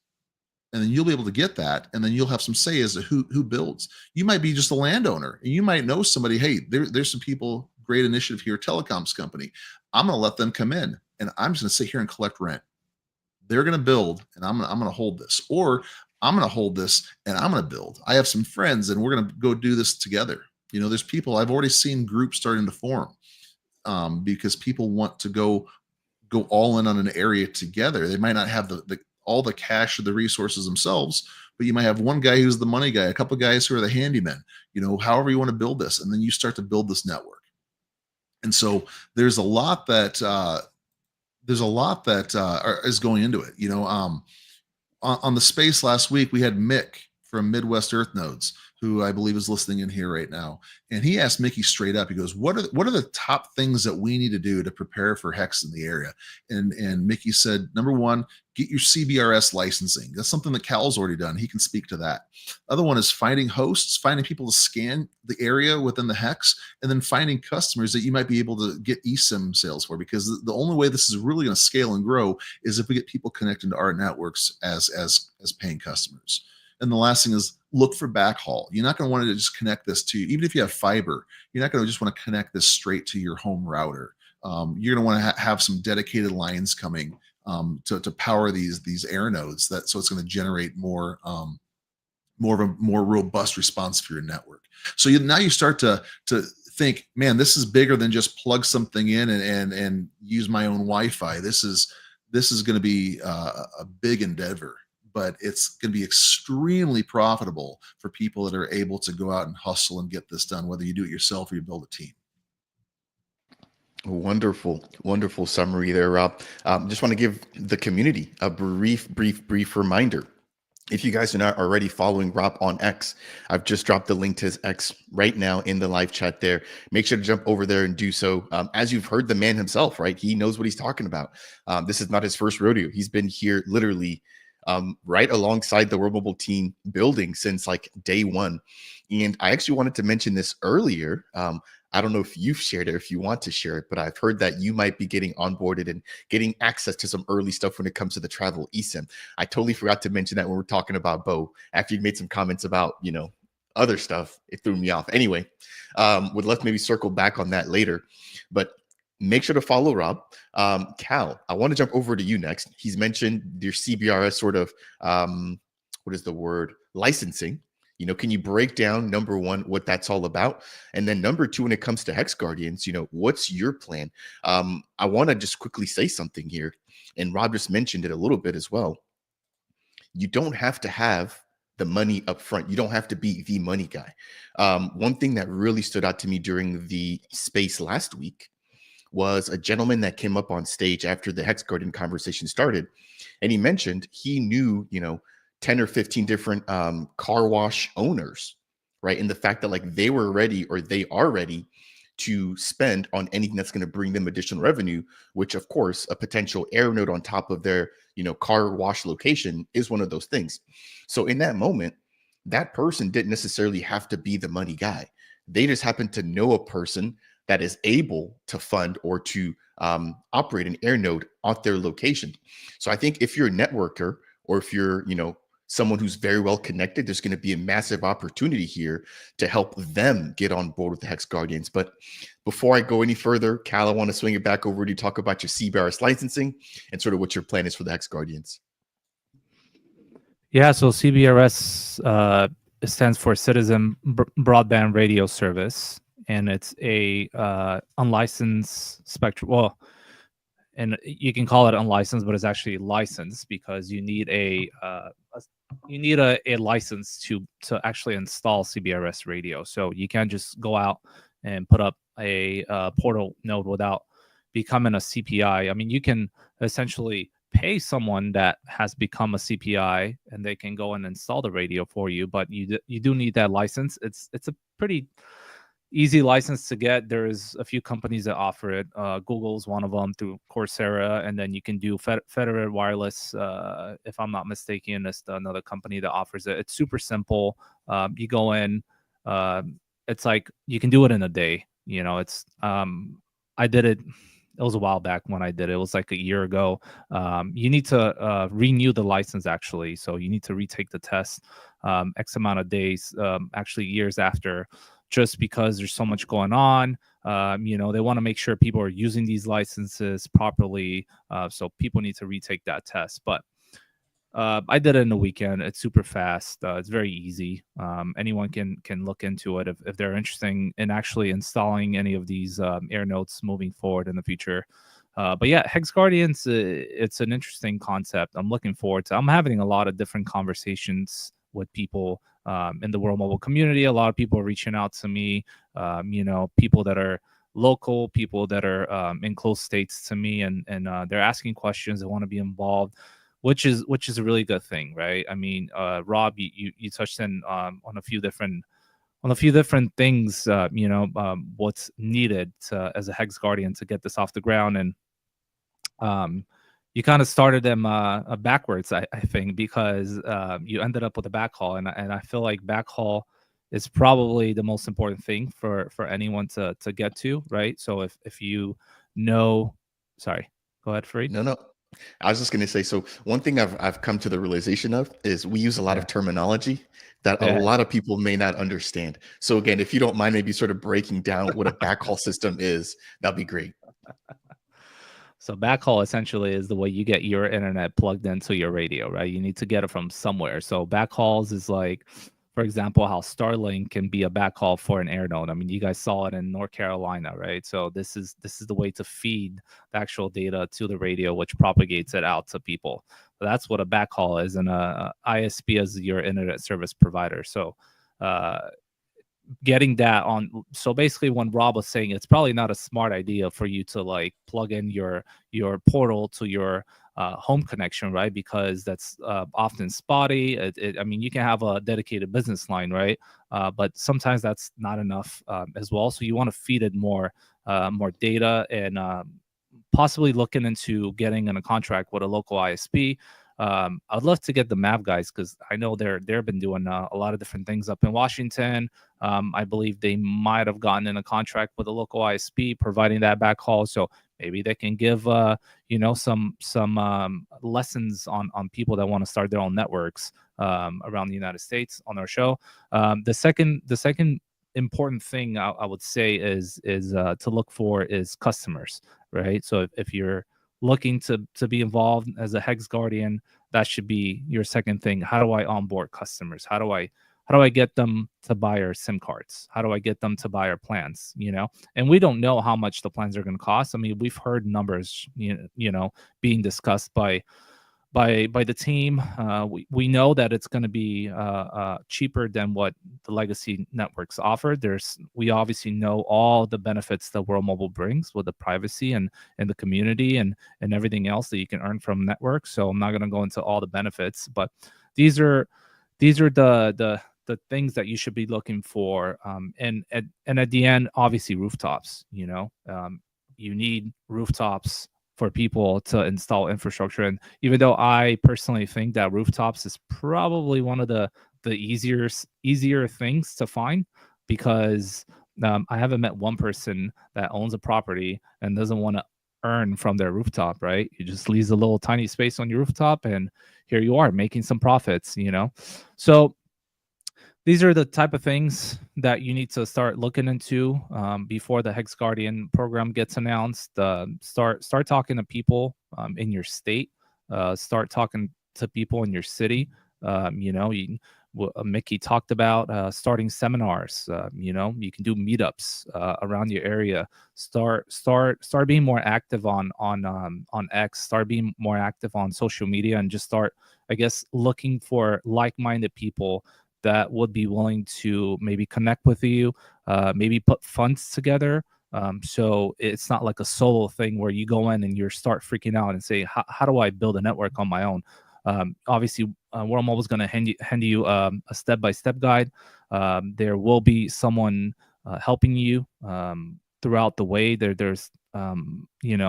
Speaker 2: and then you'll be able to get that, and then you'll have some say as to who builds. You might be just a landowner, and you might know somebody. Hey, there's some people, great initiative here, telecoms company. I'm going to let them come in, and I'm just going to sit here and collect rent. They're going to build, and I'm going to hold this, or I'm going to hold this and I'm going to build. I have some friends, and we're going to go do this together. There's people, I've already seen groups starting to form, because people want to go all in on an area together. They might not have all the cash or the resources themselves, but you might have one guy who's the money guy, a couple of guys who are the handymen, however you want to build this. And then you start to build this network. And so there's a lot that is going into it. On the space last week, we had Mick from Midwest Earth Nodes, who I believe is listening in here right now. And he asked Mickey straight up, he goes, what are the top things that we need to do to prepare for Hex in the area? And Mickey said, number one, get your CBRS licensing. That's something that Cal's already done. He can speak to that. Other one is finding hosts, finding people to scan the area within the Hex, and then finding customers that you might be able to get eSIM sales for, because the only way this is really going to scale and grow is if we get people connected to our networks as paying customers. And the last thing is look for backhaul. You're not going to want to just connect this to, even if you have fiber, you're not going to just want to connect this straight to your home router. You're going to want to have some dedicated lines coming to power these air nodes. So it's going to generate more of a more robust response for your network. So now you start to think, man, this is bigger than just plug something in and use my own Wi-Fi. This is going to be a big endeavor, but it's going to be extremely profitable for people that are able to go out and hustle and get this done, whether you do it yourself or you build a team.
Speaker 1: Wonderful summary there, Rob. Just want to give the community a brief reminder. If you guys are not already following Rob on X, I've just dropped the link to his X right now in the live chat there. Make sure to jump over there and do so. As you've heard the man himself, right? He knows what he's talking about. This is not his first rodeo. He's been here literally right alongside the World Mobile team building since like day one. And I actually wanted to mention this earlier. I don't know if you've shared it or if you want to share it, but I've heard that you might be getting onboarded and getting access to some early stuff when it comes to the travel eSIM. I totally forgot to mention that when we're talking about Bo. After you made some comments about, other stuff, it threw me off. Anyway, would love to maybe circle back on that later. But make sure to follow Rob. Cal, I want to jump over to you next. He's mentioned your CBRS sort of, what is the word? Licensing. Can you break down, number one, what that's all about? And then number two, when it comes to Hex Guardians, what's your plan? I want to just quickly say something here. And Rob just mentioned it a little bit as well. You don't have to have the money up front. You don't have to be the money guy. One thing that really stood out to me during the space last week was a gentleman that came up on stage after the Hex Guardian conversation started. And he mentioned he knew, 10 or 15 different car wash owners, right? And the fact that like they were ready or they are ready to spend on anything that's going to bring them additional revenue, which of course a potential air node on top of their, car wash location is one of those things. So in that moment, that person didn't necessarily have to be the money guy. They just happened to know a person that is able to fund or to operate an air node at their location. So I think if you're a networker or if you're, someone who's very well connected, there's going to be a massive opportunity here to help them get on board with the Hex Guardians. But before I go any further, Cal, I want to swing it back over to talk about your CBRS licensing and sort of what your plan is for the Hex Guardians.
Speaker 3: Yeah, so CBRS stands for Citizen Broadband Radio Service, and it's a unlicensed spectrum. Well, and you can call it unlicensed, but it's actually licensed because you need a license to actually install CBRS radio. So you can't just go out and put up a portal node without becoming a CPI. I mean, you can essentially pay someone that has become a CPI and they can go and install the radio for you, but you do need that license. It's a pretty easy license to get. There's a few companies that offer it. Google's one of them through Coursera, and then you can do Federated Wireless. If I'm not mistaken, it's another company that offers it. It's super simple. You go in. It's like you can do it in a day. It's I did it. It was a while back when I did it. It was like a year ago. You need to renew the license actually, so you need to retake the test X amount of days, actually years after. Just because there's so much going on, they want to make sure people are using these licenses properly. So people need to retake that test. But I did it in the weekend. It's super fast. It's very easy. Anyone can look into it if they're interested in actually installing any of these air nodes moving forward in the future. But yeah, Hex Guardians, it's an interesting concept. I'm looking forward to. I'm having a lot of different conversations with people in the World Mobile community. A lot of people are reaching out to me. People that are local, people that are in close states to me, and they're asking questions. They want to be involved, which is a really good thing, right? I mean, Rob, you touched in on a few different things. What's needed as a Hex Guardian to get this off the ground, and you kind of started them backwards, I think, because you ended up with a backhaul, and I feel like backhaul is probably the most important thing for anyone to get to, right? So if you know, sorry, go ahead, Fareed.
Speaker 1: No. I was just going to say, so one thing I've come to the realization of is we use a lot of terminology that a lot of people may not understand. So again, if you don't mind maybe sort of breaking down what a backhaul system is, that'd be great.
Speaker 3: So backhaul essentially is the way you get your internet plugged into your radio, right? You need to get it from somewhere. So backhauls is like, for example, how Starlink can be a backhaul for an air node. I mean, you guys saw it in North Carolina, right? So this is the way to feed the actual data to the radio, which propagates it out to people. So that's what a backhaul is, and a ISP is your internet service provider. So getting that on, so basically when Rob was saying it's probably not a smart idea for you to like plug in your portal to your home connection, right? Because that's often spotty. I mean, you can have a dedicated business line, right? But sometimes that's not enough as well. So you want to feed it more data, and possibly looking into getting in a contract with a local ISP. I'd love to get the MAV guys, because I know they've been doing a lot of different things up in Washington. I believe they might have gotten in a contract with a local ISP providing that backhaul. So maybe they can give some lessons on people that want to start their own networks around the United States on our show. The second important thing I would say is to look for is customers, right? So if you're looking to be involved as a Hex Guardian, that should be your second thing. How do I onboard customers? How do I get them to buy our SIM cards? How do I get them to buy our plans? And we don't know how much the plans are going to cost. I mean, we've heard numbers, being discussed by the team. We know that it's going to be cheaper than what the legacy networks offer. We obviously know all the benefits that World Mobile brings with the privacy and the community and everything else that you can earn from networks. So I'm not going to go into all the benefits, but these are the things that you should be looking for. And at the end, obviously rooftops. You need rooftops for people to install infrastructure. And even though I personally think that rooftops is probably one of the easier things to find, because I haven't met one person that owns a property and doesn't want to earn from their rooftop, right? You just leave a little tiny space on your rooftop, and here you are making some profits, So these are the type of things that you need to start looking into before the Hex Guardian program gets announced. Start talking to people in your state. Start talking to people in your city. Mickey talked about starting seminars. You can do meetups around your area. Start being more active on X. Start being more active on social media, and just start, I guess, looking for like-minded people that would be willing to maybe connect with you, maybe put funds together. So it's not like a solo thing where you go in and you start freaking out and say, how do I build a network on my own? Obviously, World Mobile is going to hand you a step-by-step guide. There will be someone helping you throughout the way. There's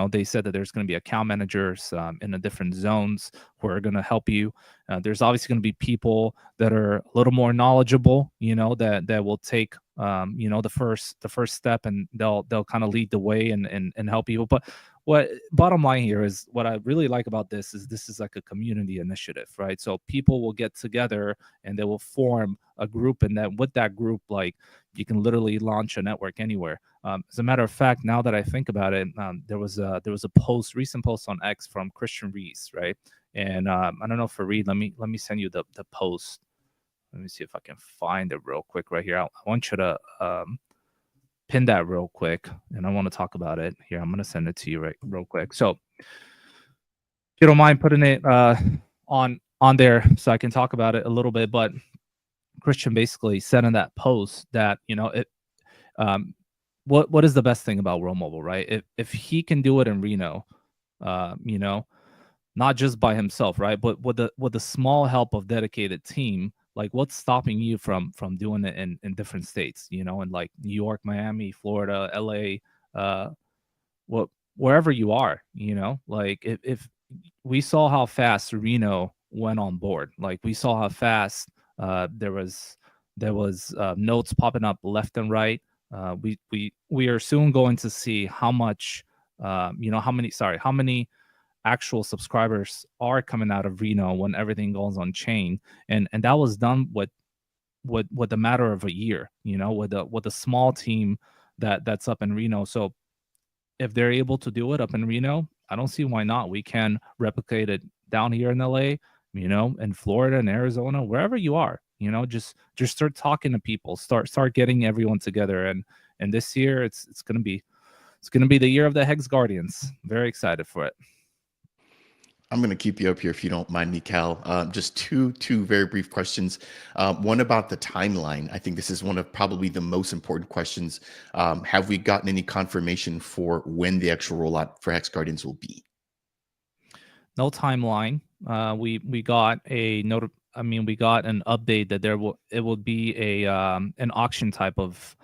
Speaker 3: they said that there's going to be account managers in the different zones who are going to help you. There's obviously going to be people that are a little more knowledgeable, that will take the first step, and they'll kind of lead the way and help people. But what bottom line here is, what I really like about this is like a community initiative, right? So people will get together and they will form a group, and that with that group, like, you can literally launch a network anywhere. As a matter of fact, now that I think about it, there was a recent post on X from Christian Reese, right? And I don't know, Fareed, let me send you the post. Let me see if I can find it real quick right here. I want you to pin that real quick, and I want to talk about it here. I'm going to send it to you real quick. So if you don't mind putting it on there so I can talk about it a little bit. But Christian basically said in that post that, what is the best thing about World Mobile, right? If he can do it in Reno, not just by himself, right? But with the small help of dedicated team, like what's stopping you from doing it in different states, in like New York, Miami, Florida, LA, wherever you are, like if we saw how fast Reno went on board, like we saw how fast there was notes popping up left and right. We are soon going to see how much, how many actual subscribers are coming out of Reno when everything goes on chain, and that was done with the matter of a year, with a small team that's up in Reno. So if they're able to do it up in Reno, I don't see why not. We can replicate it down here in LA, in Florida and Arizona, wherever you are. Just start talking to people, start getting everyone together, and this year it's gonna be the year of the Hex Guardians. Very excited for it.
Speaker 1: I'm going to keep you up here if you don't mind me, Cal. Just two very brief questions. One about the timeline. I think this is one of probably the most important questions. Have we gotten any confirmation for when the actual rollout for Hex Guardians will be?
Speaker 3: No timeline. We got we got an update that it will be an auction type of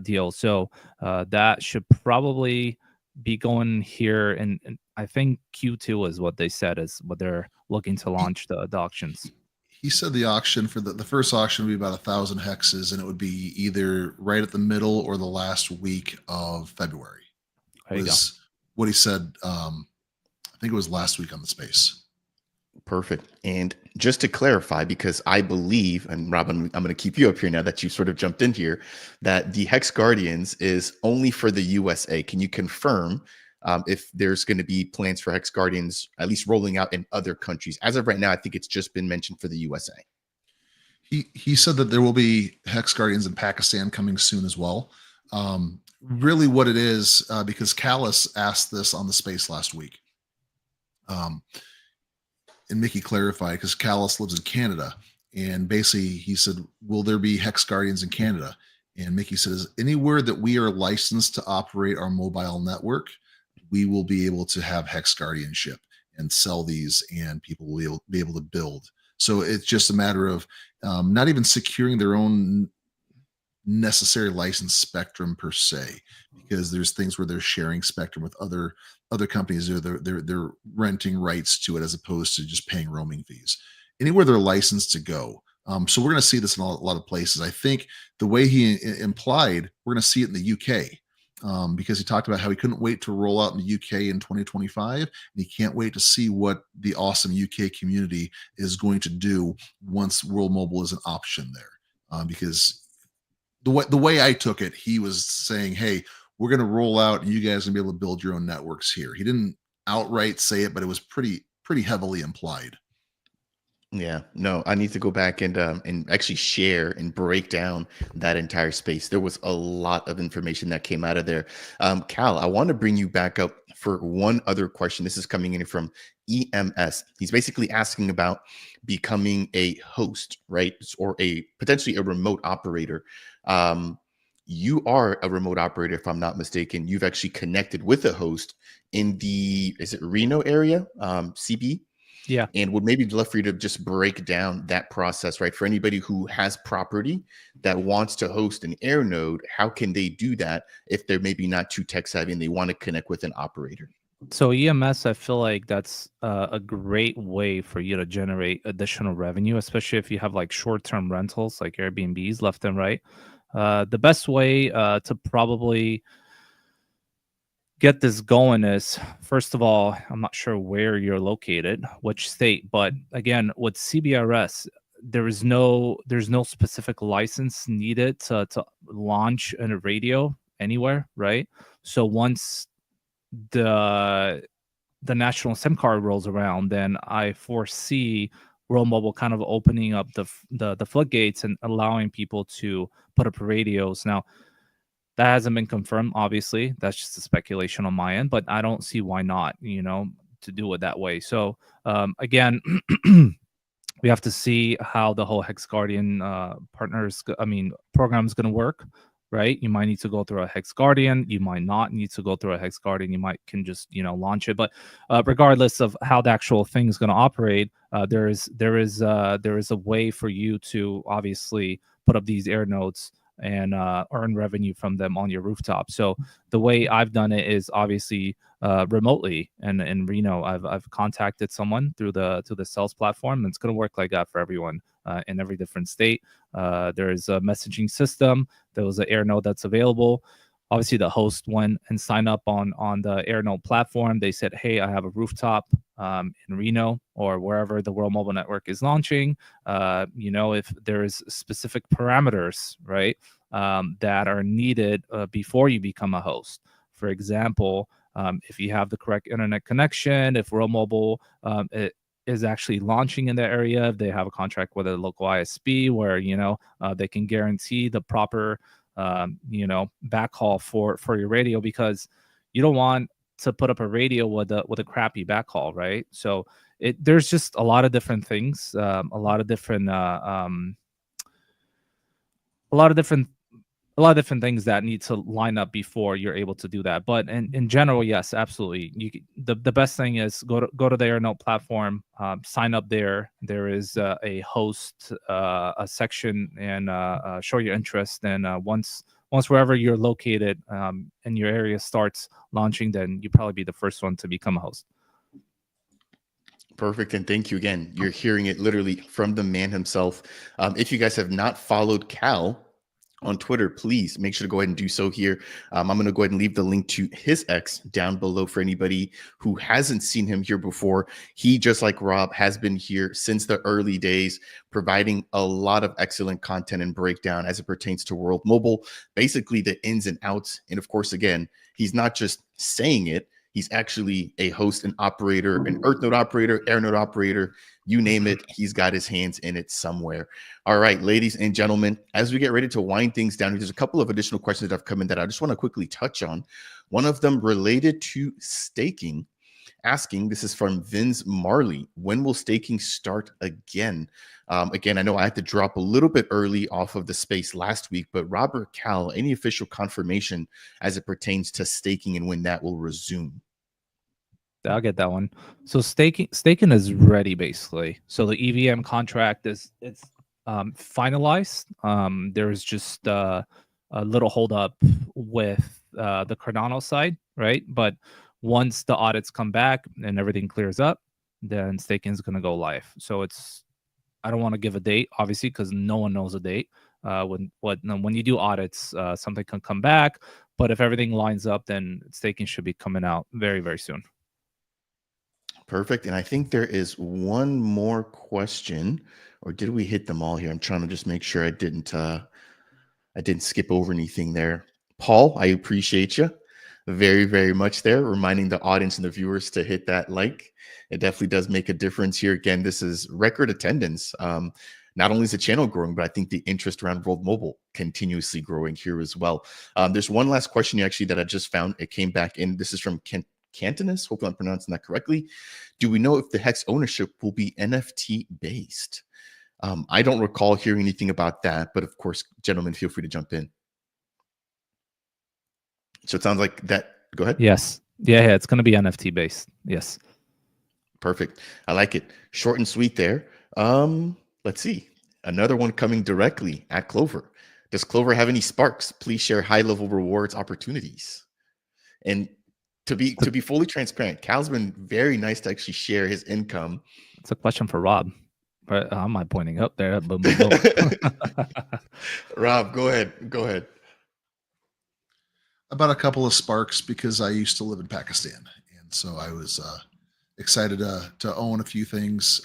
Speaker 3: deal. So that should probably be going here, and I think Q2 is what they said is what they're looking to launch the auctions.
Speaker 2: He said the auction for the first auction would be about 1,000 hexes, and it would be either right at the middle or the last week of February.
Speaker 3: There you go.
Speaker 2: What he said. I think it was last week on the space.
Speaker 1: Perfect. And just to clarify, because I believe, and Rob, I'm going to keep you up here now that you sort of jumped in here, that the Hex Guardians is only for the USA. Can you confirm if there's going to be plans for Hex Guardians at least rolling out in other countries? As of right now, I think it's just been mentioned for the USA.
Speaker 2: He said that there will be Hex Guardians in Pakistan coming soon as well. Really what it is, because Callus asked this on the space last week. And Mickey clarified, because Callus lives in Canada, and basically he said, will there be Hex Guardians in Canada? And Mickey says, anywhere that we are licensed to operate our mobile network, we will be able to have Hex Guardianship and sell these, and people will be able to build. So it's just a matter of not even securing their own necessary license spectrum per se, because there's things where they're sharing spectrum with other companies, or they're renting rights to it as opposed to just paying roaming fees. Anywhere they're licensed to go. So we're going to see this in a lot of places. I think the way he implied, we're going to see it in the UK, because he talked about how he couldn't wait to roll out in the UK in 2025, and he can't wait to see what the awesome UK community is going to do once World Mobile is an option there. Because the way I took it, he was saying, hey, we're going to roll out and you guys are going to be able to build your own networks here. He didn't outright say it, but it was pretty heavily implied.
Speaker 1: Yeah, no, I need to go back and actually share and break down that entire space. There was a lot of information that came out of there. Cal, I want to bring you back up for one other question. This is coming in from EMS. He's basically asking about becoming a host, right? Or potentially a remote operator. You are a remote operator, if I'm not mistaken. You've actually connected with a host in is it Reno area, CB?
Speaker 3: Yeah.
Speaker 1: And would maybe love for you to just break down that process, right? For anybody who has property that wants to host an air node, how can they do that if they're maybe not too tech savvy and they want to connect with an operator?
Speaker 3: So EMS, I feel like that's a great way for you to generate additional revenue, especially if you have like short-term rentals like Airbnbs left and right. The best way to probably get this going is, first of all, I'm not sure where you're located, which state, but again, with CBRS, there's no specific license needed to launch a radio anywhere, right? So once the the national SIM card rolls around, then I foresee World Mobile kind of opening up the floodgates and allowing people to put up radios. Now, that hasn't been confirmed, obviously. That's just a speculation on my end, but I don't see why not, to do it that way. So again, we have to see how the whole Hex Guardian program is going to work, right? You might need to go through a Hex Guardian. You might not need to go through a Hex Guardian. You can just, launch it. But regardless of how the actual thing is going to operate, there is a way for you to obviously put up these air nodes and earn revenue from them on your rooftop. So the way I've done it is obviously remotely, and in Reno, I've contacted someone through the sales platform, and it's going to work like that for everyone in every different state. There is a messaging system. There was an air node that's available. Obviously, the host went and signed up on the air node platform. They said, "Hey, I have a rooftop in Reno or wherever the World Mobile Network is launching. If there's specific parameters, right, that are needed before you become a host. For example, if you have the correct internet connection, if World Mobile is actually launching in the area, if they have a contract with a local ISP where they can guarantee the proper backhaul for your radio, because you don't want to put up a radio with a crappy backhaul, right? So there's just a lot of different things, a lot of different things that need to line up before you're able to do that. But in general, yes, absolutely. The best thing is go to the AirNote platform, sign up there. There is a host, a section, and show your interest. And once wherever you're located and your area starts launching, then you probably be the first one to become a host.
Speaker 1: Perfect. And thank you again. You're hearing it literally from the man himself. If you guys have not followed Cal on Twitter, please make sure to go ahead and do so here. I'm going to go ahead and leave the link to his X down below for anybody who hasn't seen him here before. He, just like Rob, has been here since the early days, providing a lot of excellent content and breakdown as it pertains to World Mobile, basically the ins and outs. And of course, again, he's not just saying it. He's actually a host, an operator, an Earth node operator, air node operator, you name it. He's got his hands in it somewhere. All right, ladies and gentlemen, as we get ready to wind things down, there's a couple of additional questions that have come in that I just want to quickly touch on. One of them related to staking, asking, this is from Vince Marley, when will staking start again? Again, I know I had to drop a little bit early off of the space last week, but Robert, Cal, any official confirmation as it pertains to staking and when that will resume?
Speaker 3: I'll get that one. So staking is ready, basically. So the EVM contract it's finalized. There's just a little holdup with the Cardano side, right? But once the audits come back and everything clears up, then staking is going to go live. So I don't want to give a date, obviously, because no one knows a date. When you do audits, something can come back. But if everything lines up, then staking should be coming out very, very soon.
Speaker 1: Perfect. And I think there is one more question, or did we hit them all here? I'm trying to just make sure I didn't skip over anything there. Paul, I appreciate you very, very much there, reminding the audience and the viewers to hit that like. It definitely does make a difference here. Again, this is record attendance. Not only is the channel growing, but I think the interest around World Mobile continuously growing here as well. There's one last question actually that I just found. It came back in. This is from Cantonus. Hopefully I'm pronouncing that correctly. Do we know if the Hex ownership will be NFT based? I don't recall hearing anything about that, but of course, gentlemen, feel free to jump in. So it sounds like that. Go ahead.
Speaker 3: Yes. Yeah, it's going to be NFT based. Yes.
Speaker 1: Perfect. I like it. Short and sweet there. Let's see. Another one coming directly at Clover. Does Clover have any sparks? Please share high-level rewards opportunities. And to be fully transparent, Cal's been very nice to actually share his income.
Speaker 3: It's a question for Rob. Right, I'm not pointing up there. Boom, boom, boom.
Speaker 2: Rob, go ahead. About a couple of sparks, because I used to live in Pakistan, and so I was excited to own a few things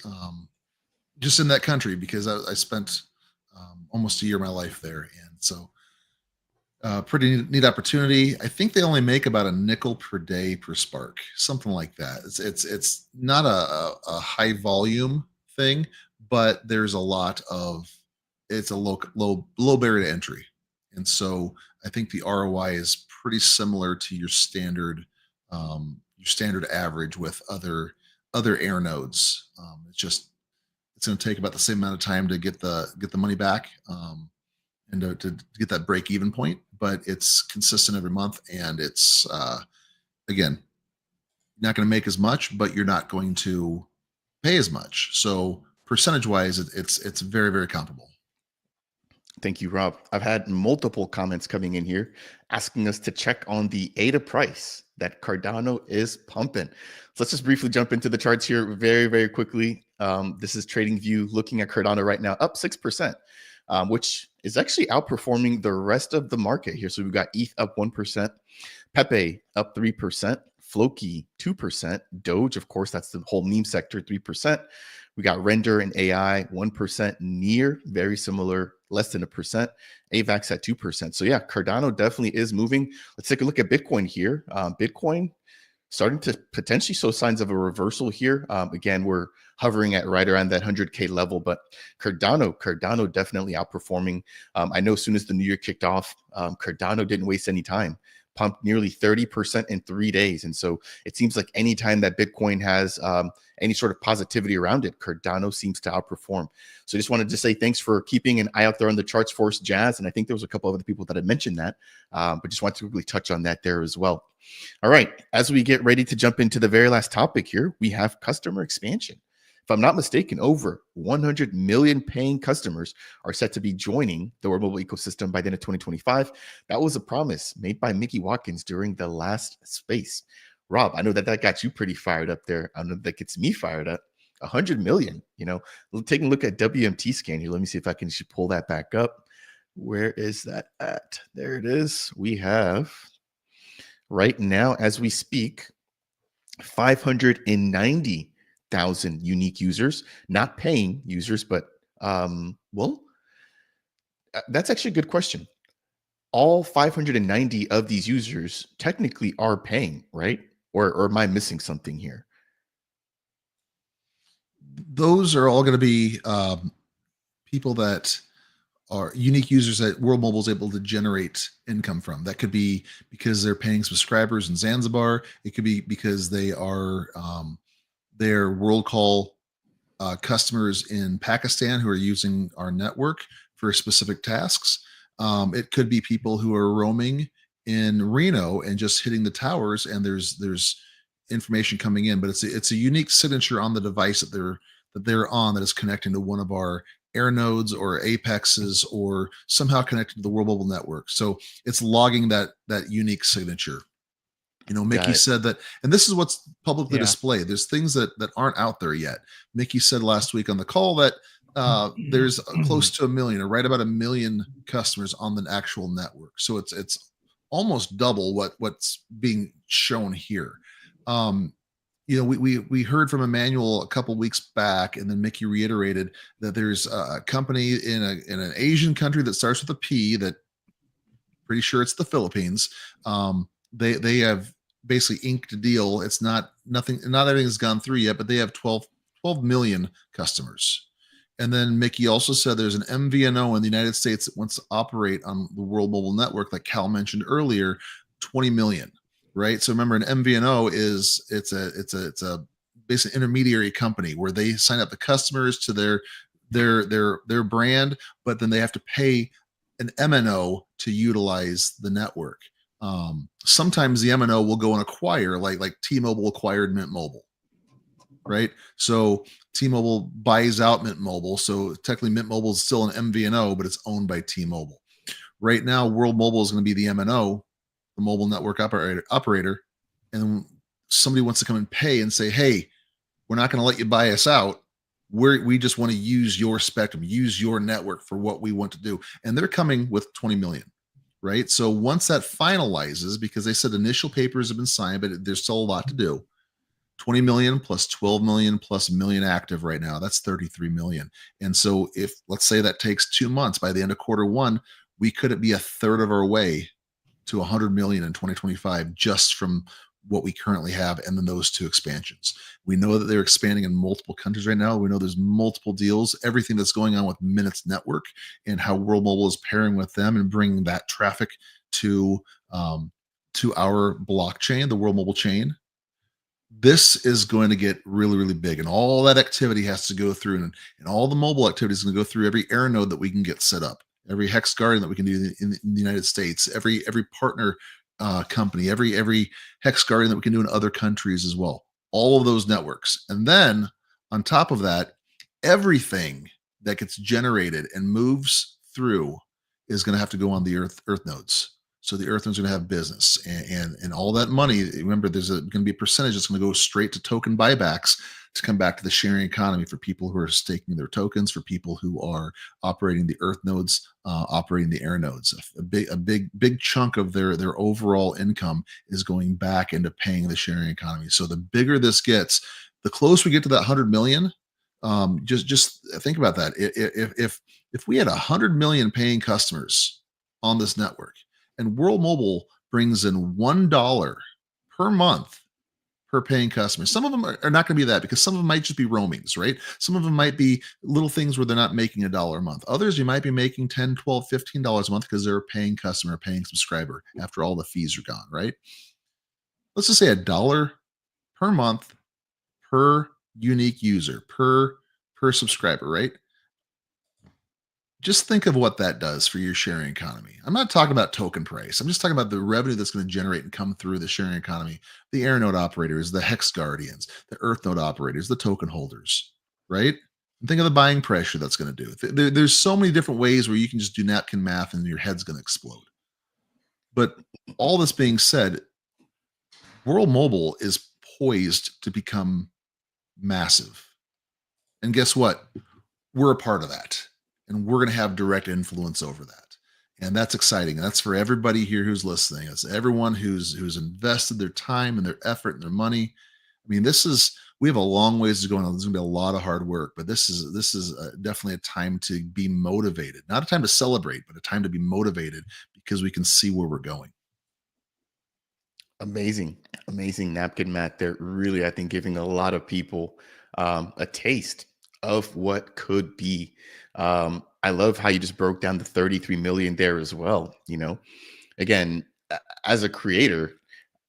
Speaker 2: just in that country, because I spent almost a year of my life there, and so Pretty neat opportunity. I think they only make about a nickel per day per spark, something like that. It's not a high volume thing, but there's a lot of it's a low barrier to entry, and so I think the ROI is pretty similar to your standard average with other air nodes. It's going to take about the same amount of time to get the money back. And to get that break even point, but it's consistent every month, and it's again, not going to make as much, but you're not going to pay as much. So percentage wise, it's very, very comparable.
Speaker 1: Thank you, Rob. I've had multiple comments coming in here asking us to check on the ADA price that Cardano is pumping. So let's just briefly jump into the charts here very, very quickly. This is TradingView looking at Cardano right now, up 6%. Which is actually outperforming the rest of the market here. So we've got ETH up 1%, Pepe up 3%, Floki 2%, Doge, of course, that's the whole meme sector, 3%. We got Render and AI 1%, Near, very similar, less than 1%, AVAX at 2%. So yeah, Cardano definitely is moving. Let's take a look at Bitcoin here. Bitcoin starting to potentially show signs of a reversal here. Again, we're hovering at right around that 100K level, but Cardano definitely outperforming. I know as soon as the new year kicked off, Cardano didn't waste any time, pumped nearly 30% in 3 days. And so it seems like anytime that Bitcoin has any sort of positivity around it, Cardano seems to outperform. So I just wanted to say thanks for keeping an eye out there on the charts for us, Jazz. And I think there was a couple of other people that had mentioned that, but just wanted to quickly touch on that there as well. All right, as we get ready to jump into the very last topic here, we have customer expansion. If I'm not mistaken, over 100 million paying customers are set to be joining the World Mobile ecosystem by the end of 2025. That was a promise made by Mickey Watkins during the last space. Rob, I know that got you pretty fired up there. I know that gets me fired up. 100 million, taking a look at WMT scan here. Let me see if I can just pull that back up. Where is that at? There it is. We have right now, as we speak, 590,000 unique users, not paying users, but that's actually a good question. All 590 of these users technically are paying, right? Or am I missing something here?
Speaker 2: Those are all going to be people that are unique users that World Mobile is able to generate income from. That could be because they're paying subscribers in Zanzibar. It could be because they are their World Call customers in Pakistan who are using our network for specific tasks. It could be people who are roaming in Reno and just hitting the towers, and there's information coming in, but it's a unique signature on the device that they're on that is connecting to one of our air nodes or apexes or somehow connected to the World Mobile network. So it's logging that unique signature. Mickey said that, and this is what's publicly displayed. There's things that aren't out there yet. Mickey said last week on the call that there's close to 1 million, or right about 1 million customers on the actual network. So it's almost double what's being shown here. We heard from Emmanuel a couple weeks back, and then Mickey reiterated that there's a company in an Asian country that starts with a P, that pretty sure it's the Philippines. They have basically inked a deal. It's not everything has gone through yet, but they have 12 million customers. And then Mickey also said there's an MVNO in the United States that wants to operate on the World Mobile network, like Cal mentioned earlier, 20 million. Right. So remember, an MVNO it's a basic intermediary company where they sign up the customers to their brand, but then they have to pay an MNO to utilize the network. Sometimes the MNO will go and acquire, like T-Mobile acquired Mint Mobile. Right. So T-Mobile buys out Mint Mobile. So technically Mint Mobile is still an MVNO, but it's owned by T-Mobile. Right now, World Mobile is going to be the MNO, the mobile network operator, and somebody wants to come and pay and say, hey, we're not going to let you buy us out. We just want to use your spectrum, use your network for what we want to do. And they're coming with 20 million, right? So once that finalizes, because they said initial papers have been signed, but there's still a lot to do. 20 million plus 12 million plus 1 million active right now, that's 33 million. And so if, let's say that takes 2 months, by the end of quarter one, we could be a third of our way to 100 million in 2025 just from what we currently have, and then those 2 expansions. We know that they're expanding in multiple countries right now. We know there's multiple deals, everything that's going on with Minutes Network and how World Mobile is pairing with them and bringing that traffic to our blockchain, the World Mobile chain. This is going to get really, really big, and all that activity has to go through, and all the mobile activity is going to go through every air node that we can get set up, every Hex Guardian that we can do in the United States, every partner company, every Hex Guardian that we can do in other countries as well. All of those networks, and then on top of that, everything that gets generated and moves through is going to have to go on the Earth nodes. So the Earth nodes are going to have business, and all that money. Remember, there's going to be a percentage that's going to go straight to token buybacks to come back to the sharing economy for people who are staking their tokens, for people who are operating the Earth nodes, operating the air nodes. A big chunk of their overall income is going back into paying the sharing economy. So the bigger this gets, the closer we get to that 100 million. Just think about that. If we had 100 million paying customers on this network, and World Mobile brings in $1 per month per paying customer. Some of them are not going to be that, because some of them might just be roamings, right? Some of them might be little things where they're not making $1 a month. Others, you might be making $10, $12, $15 a month because they're a paying customer, a paying subscriber after all the fees are gone, right? Let's just say $1 per month per unique user, per subscriber, right? Just think of what that does for your sharing economy. I'm not talking about token price. I'm just talking about the revenue that's going to generate and come through the sharing economy. The air node operators, the Hex Guardians, the Earth node operators, the token holders, right? And think of the buying pressure that's going to do. There's so many different ways where you can just do napkin math and your head's going to explode. But all this being said, World Mobile is poised to become massive. And guess what? We're a part of that. And we're going to have direct influence over that. And that's exciting. And that's for everybody here who's listening. It's everyone who's invested their time and their effort and their money. I mean, we have a long ways to go. There's going to be a lot of hard work, but this is definitely a time to be motivated. Not a time to celebrate, but a time to be motivated, because we can see where we're going.
Speaker 1: Amazing napkin math. They're really, I think, giving a lot of people a taste of what could be. I love how you just broke down the 33 million there as well. Again, as a creator,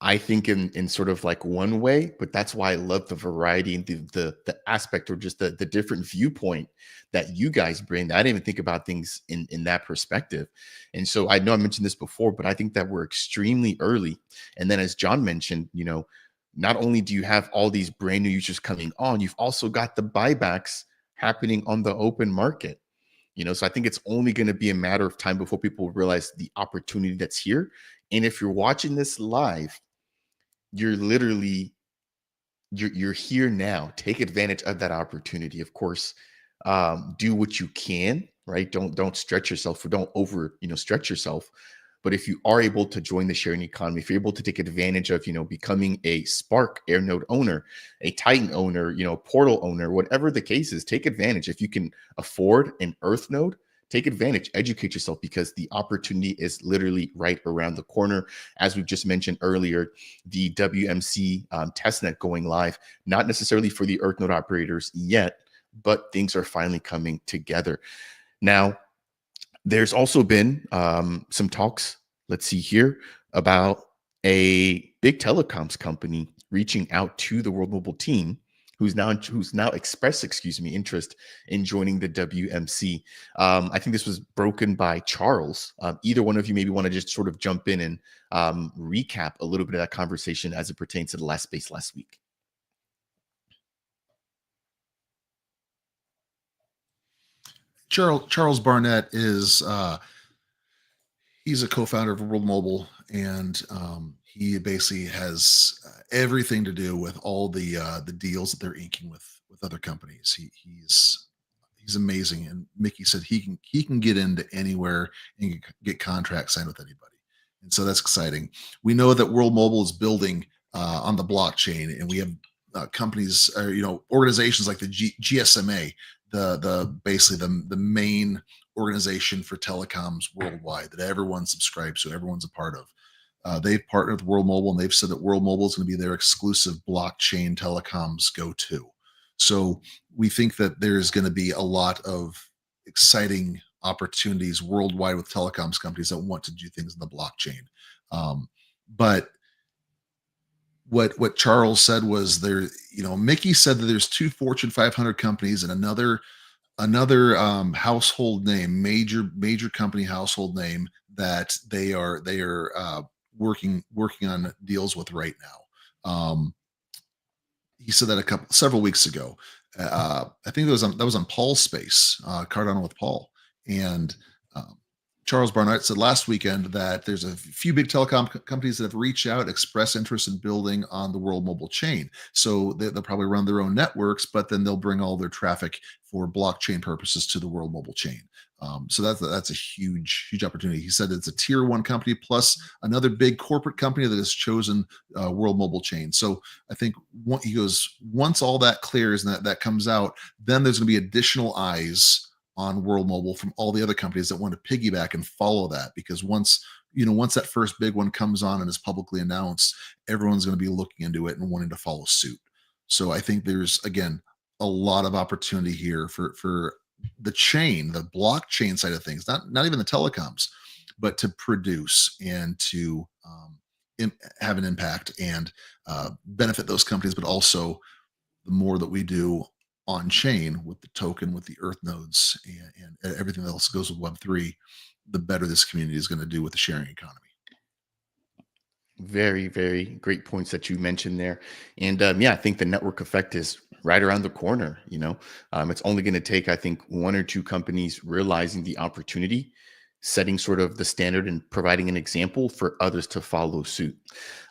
Speaker 1: I think in sort of like one way, but that's why I love the variety and the aspect, or just the different viewpoint that you guys bring. I didn't even think about things in that perspective. And so I know I mentioned this before, but I think that we're extremely early. And then, as John mentioned, not only do you have all these brand new users coming on, you've also got the buybacks happening on the open market. So I think it's only going to be a matter of time before people realize the opportunity that's here. And if you're watching this live, you're literally you're here now. Take advantage of that opportunity. Of course, do what you can, right? Don't stretch yourself, or don't over stretch yourself. But if you are able to join the sharing economy, if you're able to take advantage of, becoming a Spark Air node owner, a Titan owner, Portal owner, whatever the case is, take advantage. If you can afford an Earth node, take advantage, educate yourself, because the opportunity is literally right around the corner. As we just mentioned earlier, the WMC testnet going live, not necessarily for the Earth node operators yet, but things are finally coming together. Now, there's also been some talks, let's see here, about a big telecoms company reaching out to the World Mobile team, who's now expressed, interest in joining the WMC. I think this was broken by Charles. Either one of you maybe want to just sort of jump in and recap a little bit of that conversation as it pertains to the last space last week.
Speaker 2: Charles Barnett is he's a co-founder of World Mobile, and he basically has everything to do with all the deals that they're inking with other companies. He's amazing, and Mickey said he can get into anywhere and get contracts signed with anybody, and so that's exciting. We know that World Mobile is building on the blockchain, and we have companies, or organizations like the GSMA, basically the main organization for telecoms worldwide that everyone subscribes to, everyone's a part of. they've partnered with World Mobile, and they've said that World Mobile is going to be their exclusive blockchain telecoms go-to. So we think that there's going to be a lot of exciting opportunities worldwide with telecoms companies that want to do things in the blockchain. But what Charles said was there, Mickey said that there's 2 Fortune 500 companies and another household name, major company household name that they are working on deals with right now. He said that several weeks ago. I think that was on Paul's space, Cardano with Paul, and Charles Barnett said last weekend that there's a few big telecom companies that have reached out, expressed interest in building on the World Mobile chain. So they'll probably run their own networks, but then they'll bring all their traffic for blockchain purposes to the World Mobile chain. So that's a huge opportunity. He said it's a tier 1 company plus another big corporate company that has chosen World Mobile chain. So I think he goes, once all that clears and that comes out, then there's going to be additional eyes on World Mobile from all the other companies that want to piggyback and follow that, because once that first big one comes on and is publicly announced, everyone's going to be looking into it and wanting to follow suit. So I think there's, again, a lot of opportunity here for the chain, the blockchain side of things, not even the telecoms, but to produce and to have an impact and benefit those companies, but also the more that we do on chain with the token, with the Earth nodes, and everything else goes with Web3, the better this community is going to do with the sharing economy.
Speaker 1: Very, very great points that you mentioned there. And yeah, I think the network effect is right around the corner. It's only going to take, I think, 1 or 2 companies realizing the opportunity, setting sort of the standard and providing an example for others to follow suit.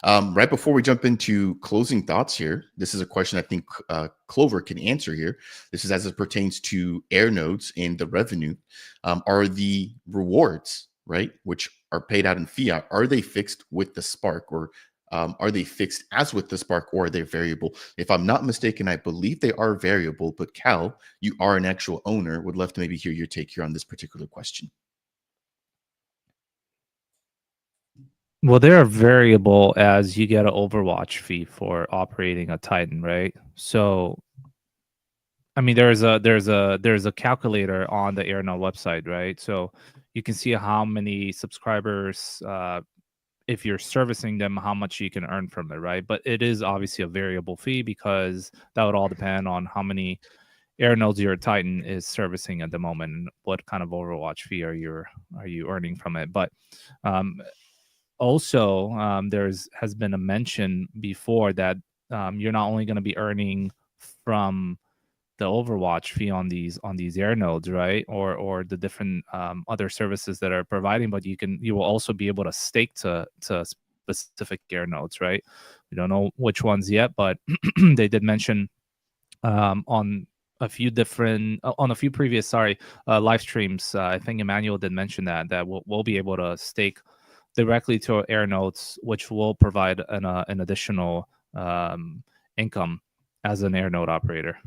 Speaker 1: Right before we jump into closing thoughts here, this is a question I think Clover can answer here. This is as it pertains to air nodes and the revenue. Are the rewards, right, which are paid out in fiat, are they fixed with the Spark, or are they fixed as with the Spark, or are they variable? If I'm not mistaken, I believe they are variable, but Cal, you are an actual owner. Would love to maybe hear your take here on this particular question.
Speaker 3: Well, they're variable as you get an Overwatch fee for operating a Titan, right? So, I mean, there's a calculator on the AirNode website, right? So you can see how many subscribers, if you're servicing them, how much you can earn from it, right? But it is obviously a variable fee because that would all depend on how many air nodes your Titan is servicing at the moment and what kind of Overwatch fee are you earning from it. But also, has been a mention before that you're not only going to be earning from the Overwatch fee on these air nodes, right, or the different other services that are providing, but you will also be able to stake to specific air nodes, right? We don't know which ones yet, but they did mention on a few previous live streams. I think Emmanuel did mention that we'll be able to stake directly to air nodes, which will provide an additional income as an air node operator.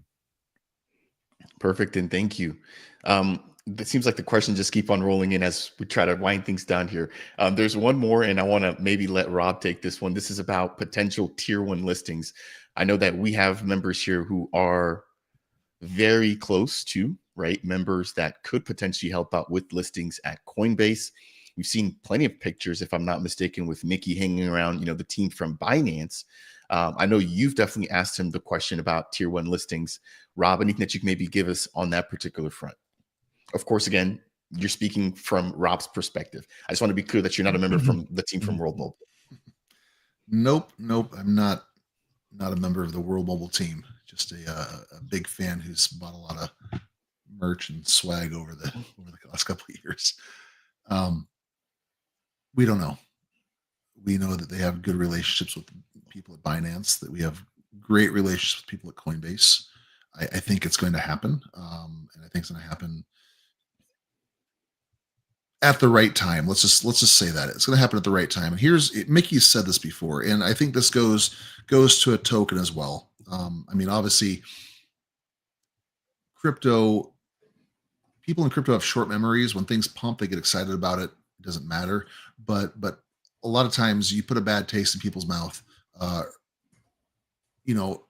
Speaker 1: Perfect, and thank you. It seems like the questions just keep on rolling in as we try to wind things down here. There's one more, and I want to maybe let Rob take this one. This is about potential tier 1 listings. I know that we have members here who are very close to, right, members that could potentially help out with listings at Coinbase. We've seen plenty of pictures, if I'm not mistaken, with Mickey hanging around, the team from Binance. I know you've definitely asked him the question about tier 1 listings. Rob, anything that you can maybe give us on that particular front? Of course, again, you're speaking from Rob's perspective. I just want to be clear that you're not a member from the team from World Mobile.
Speaker 2: Nope. I'm not a member of the World Mobile team. Just a big fan who's bought a lot of merch and swag over the last couple of years. We don't know. We know that they have good relationships with people at Binance, that we have great relationships with people at Coinbase. I think it's going to happen. And I think it's going to happen at the right time. Let's just say that it's going to happen at the right time. And Mickey's said this before, and I think this goes to a token as well. I mean, obviously, people in crypto have short memories. When things pump, they get excited about it. It doesn't matter. But a lot of times you put a bad taste in people's mouth, uh, you know,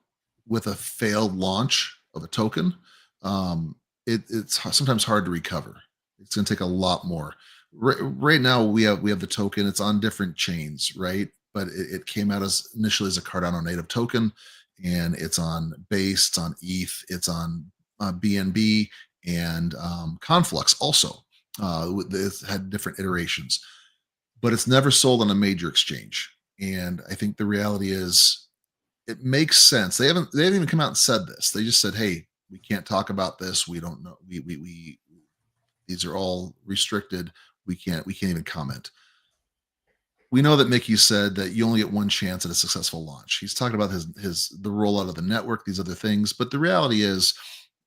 Speaker 2: with a failed launch of a token. Um, it's sometimes hard to recover. It's going to take a lot more. Right now, we have the token. It's on different chains, right? But it came out as initially as a Cardano native token, and it's on Base, it's on ETH, it's on BNB, and Conflux also. It's had different iterations, but it's never sold on a major exchange. And I think the reality is it makes sense. They haven't even come out and said this. They just said, "Hey, we can't talk about this. We don't know. We these are all restricted. We can't even comment." We know that Mickey said that you only get one chance at a successful launch. He's talking about the rollout of the network, these other things. But the reality is,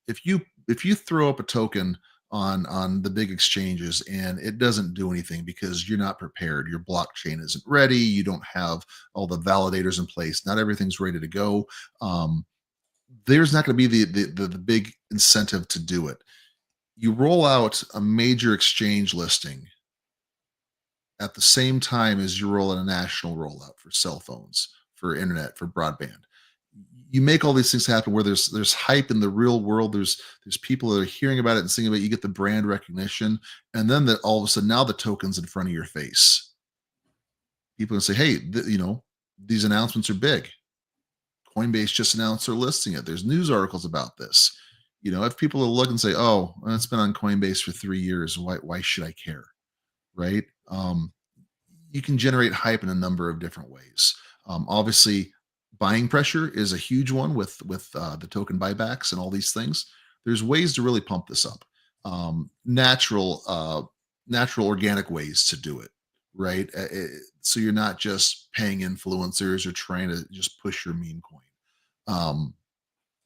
Speaker 2: if you throw up a token on the big exchanges and it doesn't do anything because you're not prepared, your blockchain isn't ready, you don't have all the validators in place, not everything's ready to go. Um, there's not going to be the big incentive to do it. You roll out a major exchange listing at the same time as you roll in a national rollout for cell phones, for internet, for broadband. You make all these things happen where there's hype in the real world. There's people that are hearing about it and singing about it. You get the brand recognition, and then that all of a sudden now the token's in front of your face. People can say, "Hey, these announcements are big. Coinbase just announced they're listing it. There's news articles about this." If people will look and say, "Oh, well, it's been on Coinbase for 3 years. Why should I care?" Right? You can generate hype in a number of different ways. Obviously, buying pressure is a huge one with the token buybacks and all these things. There's ways to really pump this up. Natural, organic ways to do it, right? So you're not just paying influencers or trying to just push your meme coin. Um,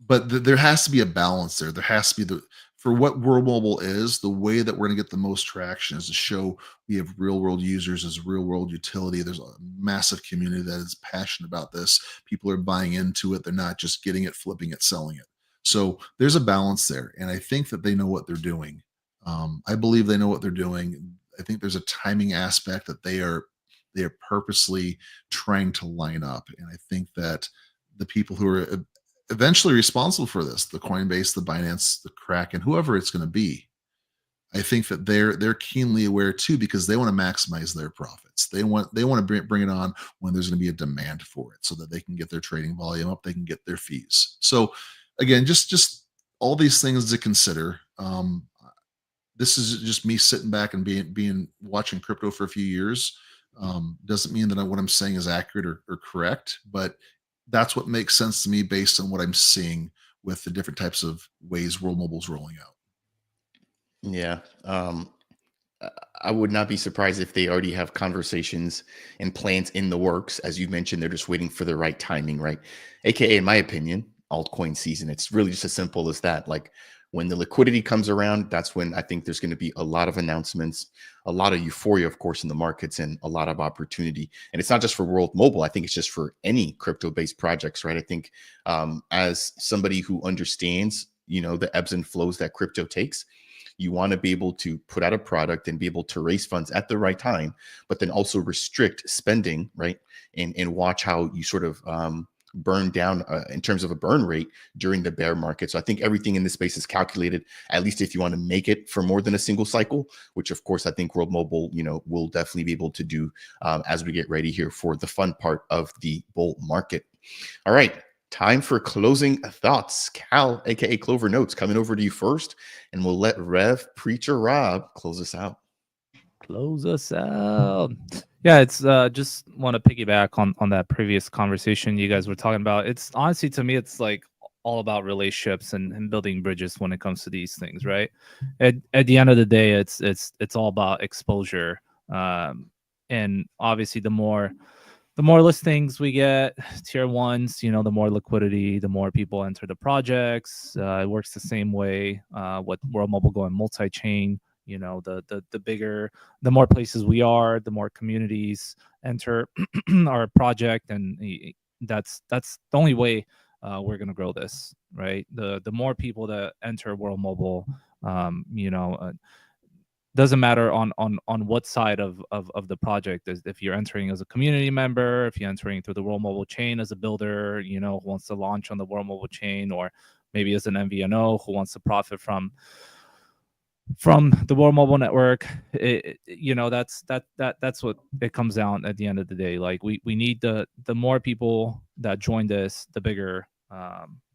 Speaker 2: but there has to be a balance there. There has to be for what World Mobile is, the way that we're going to get the most traction is to show we have real world users as real world utility. There's a massive community that is passionate about this. People are buying into it. They're not just getting it, flipping it, selling it. So there's a balance there. And I think that they know what they're doing. I believe they know what they're doing. I think there's a timing aspect that they are purposely trying to line up. And I think that the people who are eventually responsible for this, the Coinbase, the Binance, the Kraken, whoever it's going to be, I think that they're keenly aware too, because they want to maximize their profits. They want to bring it on when there's going to be a demand for it, so that they can get their trading volume up, they can get their fees. So again, just all these things to consider. This is just me sitting back and being watching crypto for a few years. Doesn't mean that what I'm saying is accurate or correct, but that's what makes sense to me based on what I'm seeing with the different types of ways World Mobile's rolling out.
Speaker 1: Yeah. I would not be surprised if they already have conversations and plans in the works. As you mentioned, they're just waiting for the right timing, right? AKA, in my opinion, altcoin season. It's really just as simple as that. Like when the liquidity comes around, that's when I think there's going to be a lot of announcements, a lot of euphoria, of course, in the markets, and a lot of opportunity. And it's not just for World Mobile. I think it's just for any crypto-based projects, right? I think as somebody who understands, the ebbs and flows that crypto takes, you want to be able to put out a product and be able to raise funds at the right time, but then also restrict spending, right? And watch how you sort of burn down in terms of a burn rate during the bear market. So I think everything in this space is calculated, at least if you want to make it for more than a single cycle, which of course I think World Mobile, will definitely be able to do as we get ready here for the fun part of the bull market. All right. Time for closing thoughts. Cal, aka Clover Notes, coming over to you first, and we'll let Rev Preacher Rob close us out.
Speaker 3: Close us out. Yeah, it's just want to piggyback on that previous conversation you guys were talking about. It's honestly, to me, it's like all about relationships and building bridges when it comes to these things, right? At the end of the day, it's all about exposure. And obviously the more listings we get, tier ones, the more liquidity, the more people enter the projects. It works the same way with World Mobile going multi-chain. The bigger, the more places we are, the more communities enter our project, and that's the only way we're gonna grow this, right? The more people that enter World Mobile, doesn't matter on what side of the project. If you're entering as a community member, if you're entering through the World Mobile chain as a builder, you know, who wants to launch on the World Mobile chain, or maybe as an MVNO who wants to profit from the World Mobile network, you know, that's what it comes down at the end of the day. Like we need the more people that join this, the bigger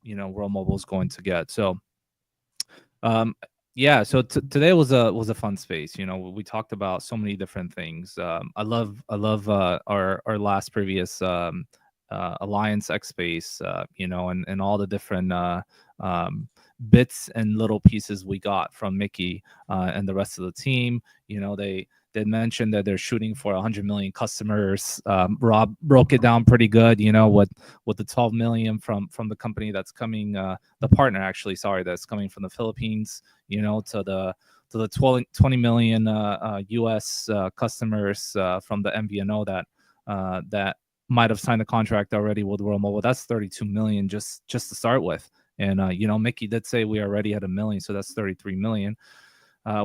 Speaker 3: you know, World Mobile is going to get. So yeah, so today was a fun space. You know, we talked about so many different things. I love our last previous Alliance X space, you know, and all the different bits and little pieces we got from Mickey and the rest of the team. You know, they mentioned that they're shooting for 100 million customers. Rob broke it down pretty good, you know, with the 12 million from the company that's coming, the partner actually, sorry, that's coming from the Philippines, you know, to the 20 million US customers from the MVNO that might have signed a contract already with World Mobile. That's 32 million just to start with. And you know, Mickey did say we already had 1 million, so that's 33 million.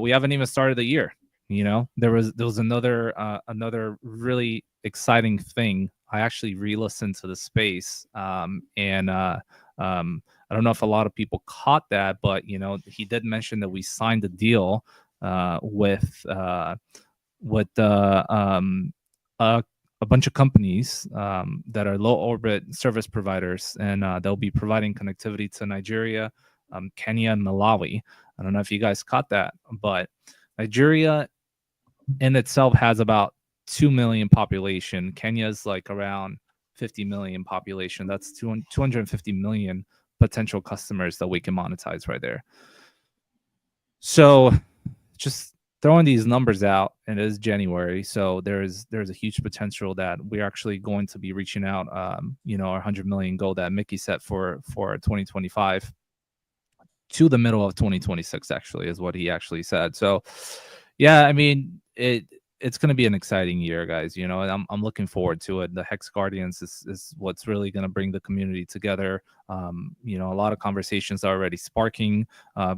Speaker 3: We haven't even started the year. You know, there was another really exciting thing. I actually re-listened to the space, and I don't know if a lot of people caught that, but you know, he did mention that we signed a deal with a bunch of companies that are low orbit service providers, and they'll be providing connectivity to Nigeria, Kenya, and Malawi. I don't know if you guys caught that, but Nigeria in itself has about 2 million population. Kenya's like around 50 million population. That's 250 million potential customers that we can monetize right there. So just throwing these numbers out, and it is January, so there's a huge potential that we're actually going to be reaching out, you know, our 100 million goal that Mickey set for 2025 to the middle of 2026, actually, is what he actually said. So yeah, I mean, it's going to be an exciting year, guys. You know, and I'm looking forward to it. The Hex Guardians is what's really going to bring the community together. You know, a lot of conversations are already sparking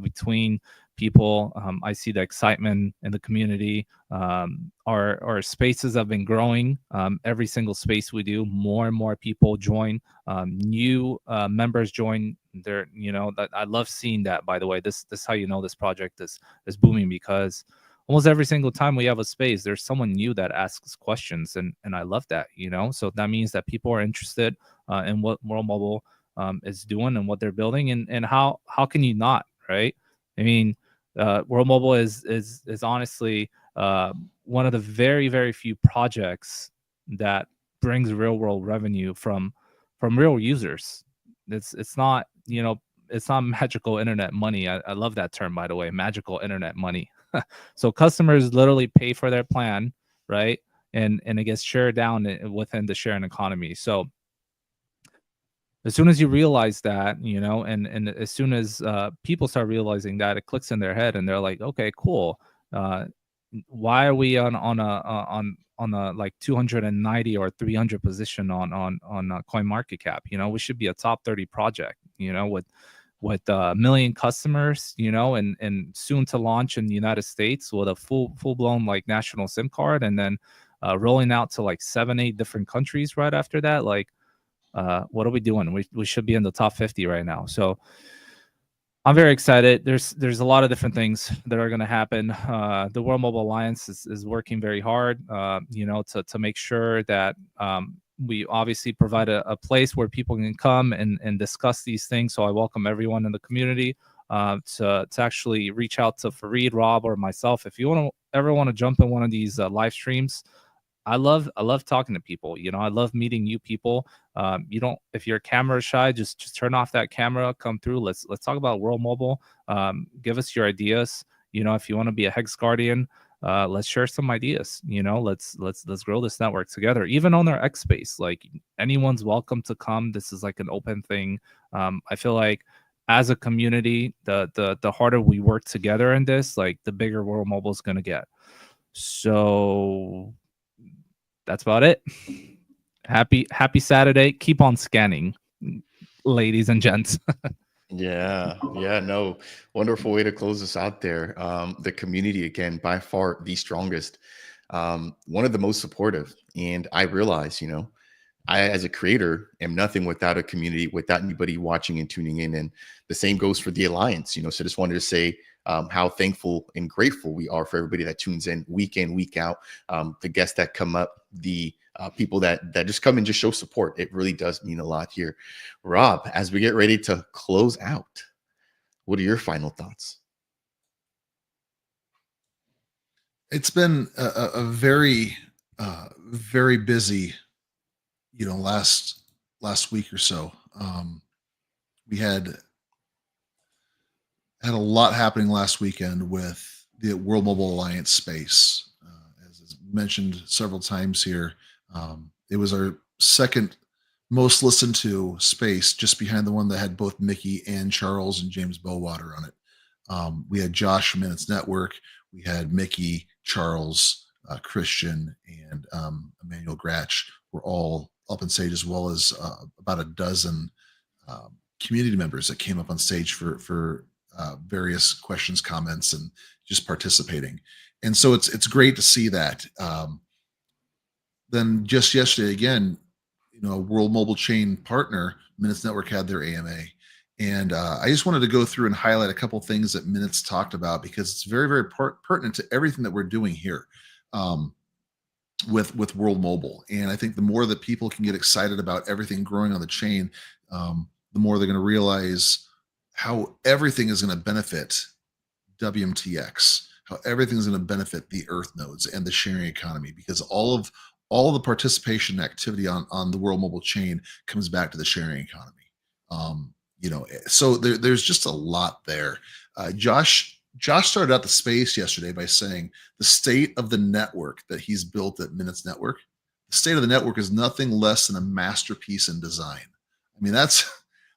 Speaker 3: between people. I see the excitement in the community. Our spaces have been growing. Every single space we do, more and more people join. New members join. There, you know, that I love seeing that. By the way, this is how you know this project is booming, because almost every single time we have a space, there's someone new that asks questions, and I love that, you know. So that means that people are interested in what World Mobile is doing and what they're building, and how can you not, right? I mean, World Mobile is honestly one of the very, very few projects that brings real world revenue from real users. It's not, you know, it's not magical internet money. I love that term, by the way, magical internet money. So customers literally pay for their plan, right? And it gets shared down within the sharing economy. So as soon as you realize that, you know, and as soon as people start realizing that, it clicks in their head, and they're like, okay, cool. Why are we on a like 290 or 300 position on CoinMarketCap? You know, we should be a top 30 project, you know, with 1 million customers, you know, and soon to launch in the United States with a full blown like national SIM card, and then rolling out to like 7-8 different countries right after that. Like, what are we doing? We should be in the top 50 right now. So I'm very excited. There's a lot of different things that are going to happen. The World Mobile Alliance is working very hard, you know, to make sure that we obviously provide a place where people can come and discuss these things. So I welcome everyone in the community to actually reach out to Fareed, Rob, or myself. If you ever want to jump in one of these live streams, I love talking to people. You know, I love meeting new people. You don't, if you're camera shy, just turn off that camera, come through. Let's talk about World Mobile. Give us your ideas. You know, if you want to be a Hex Guardian, let's share some ideas. You know, let's grow this network together. Even on our X space, like anyone's welcome to come. This is like an open thing. I feel like as a community, the harder we work together in this, like the bigger World Mobile is gonna get. So that's about it. Happy Saturday. Keep on scanning, ladies and gents.
Speaker 1: Yeah, no, wonderful way to close us out there. The community, again, by far the strongest, one of the most supportive. And I realize, I, as a creator, am nothing without a community, without anybody watching and tuning in. And the same goes for the Alliance, So just wanted to say how thankful and grateful we are for everybody that tunes in, week out, the guests that come up, the people that just come and just show support. It really does mean a lot here. Rob, as we get ready to close out, what are your final thoughts?
Speaker 2: It's been a very, very busy, last week or so. We had a lot happening last weekend with the World Mobile Alliance space. As is mentioned several times here, it was our second most listened to space, just behind the one that had both Mickey and Charles and James Bowater on it. We had Josh from Minutes Network. We had Mickey, Charles, Christian, and Emmanuel Gratch were all up on stage, as well as about a dozen community members that came up on stage for various questions, comments, and just participating. And so it's great to see that. Then just yesterday, again, a World Mobile Chain partner, Minutes Network, had their AMA. And I just wanted to go through and highlight a couple things that Minutes talked about, because it's very, very pertinent to everything that we're doing here with World Mobile. And I think the more that people can get excited about everything growing on the chain, the more they're going to realize how everything is going to benefit WMTX, how everything is going to benefit the Earth nodes and the sharing economy, because all the participation and activity on the World Mobile Chain comes back to the sharing economy. So there's just a lot there. Josh started out the space yesterday by saying the state of the network that he's built at Minutes Network, the state of the network is nothing less than a masterpiece in design. I mean, that's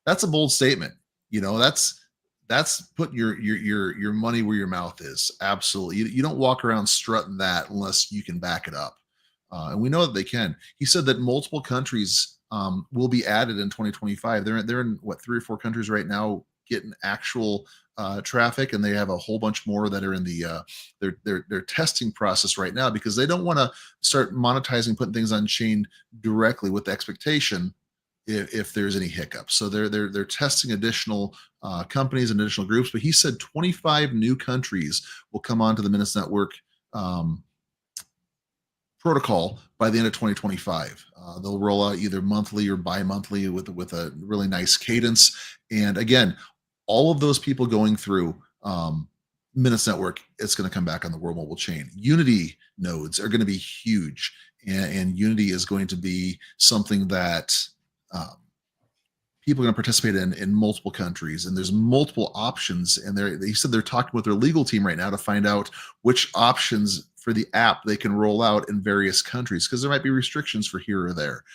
Speaker 2: a bold statement. That's putting your money where your mouth is. Absolutely. You don't walk around strutting that unless you can back it up. And we know that they can. He said that multiple countries will be added in 2025. They're in what, 3 or 4 countries right now getting actual traffic, and they have a whole bunch more that are in the their testing process right now, because they don't want to start monetizing, putting things on chain directly with the expectation if there's any hiccups. So they're testing additional companies and additional groups. But he said 25 new countries will come onto the Minutes Network protocol by the end of 2025. They'll roll out either monthly or bi-monthly with a really nice cadence. And again, all of those people going through Minutes Network, it's going to come back on the World Mobile Chain. Unity nodes are going to be huge, and Unity is going to be something that people are going to participate in multiple countries, and there's multiple options. And they said they're talking with their legal team right now to find out which options for the app they can roll out in various countries, because there might be restrictions for here or there.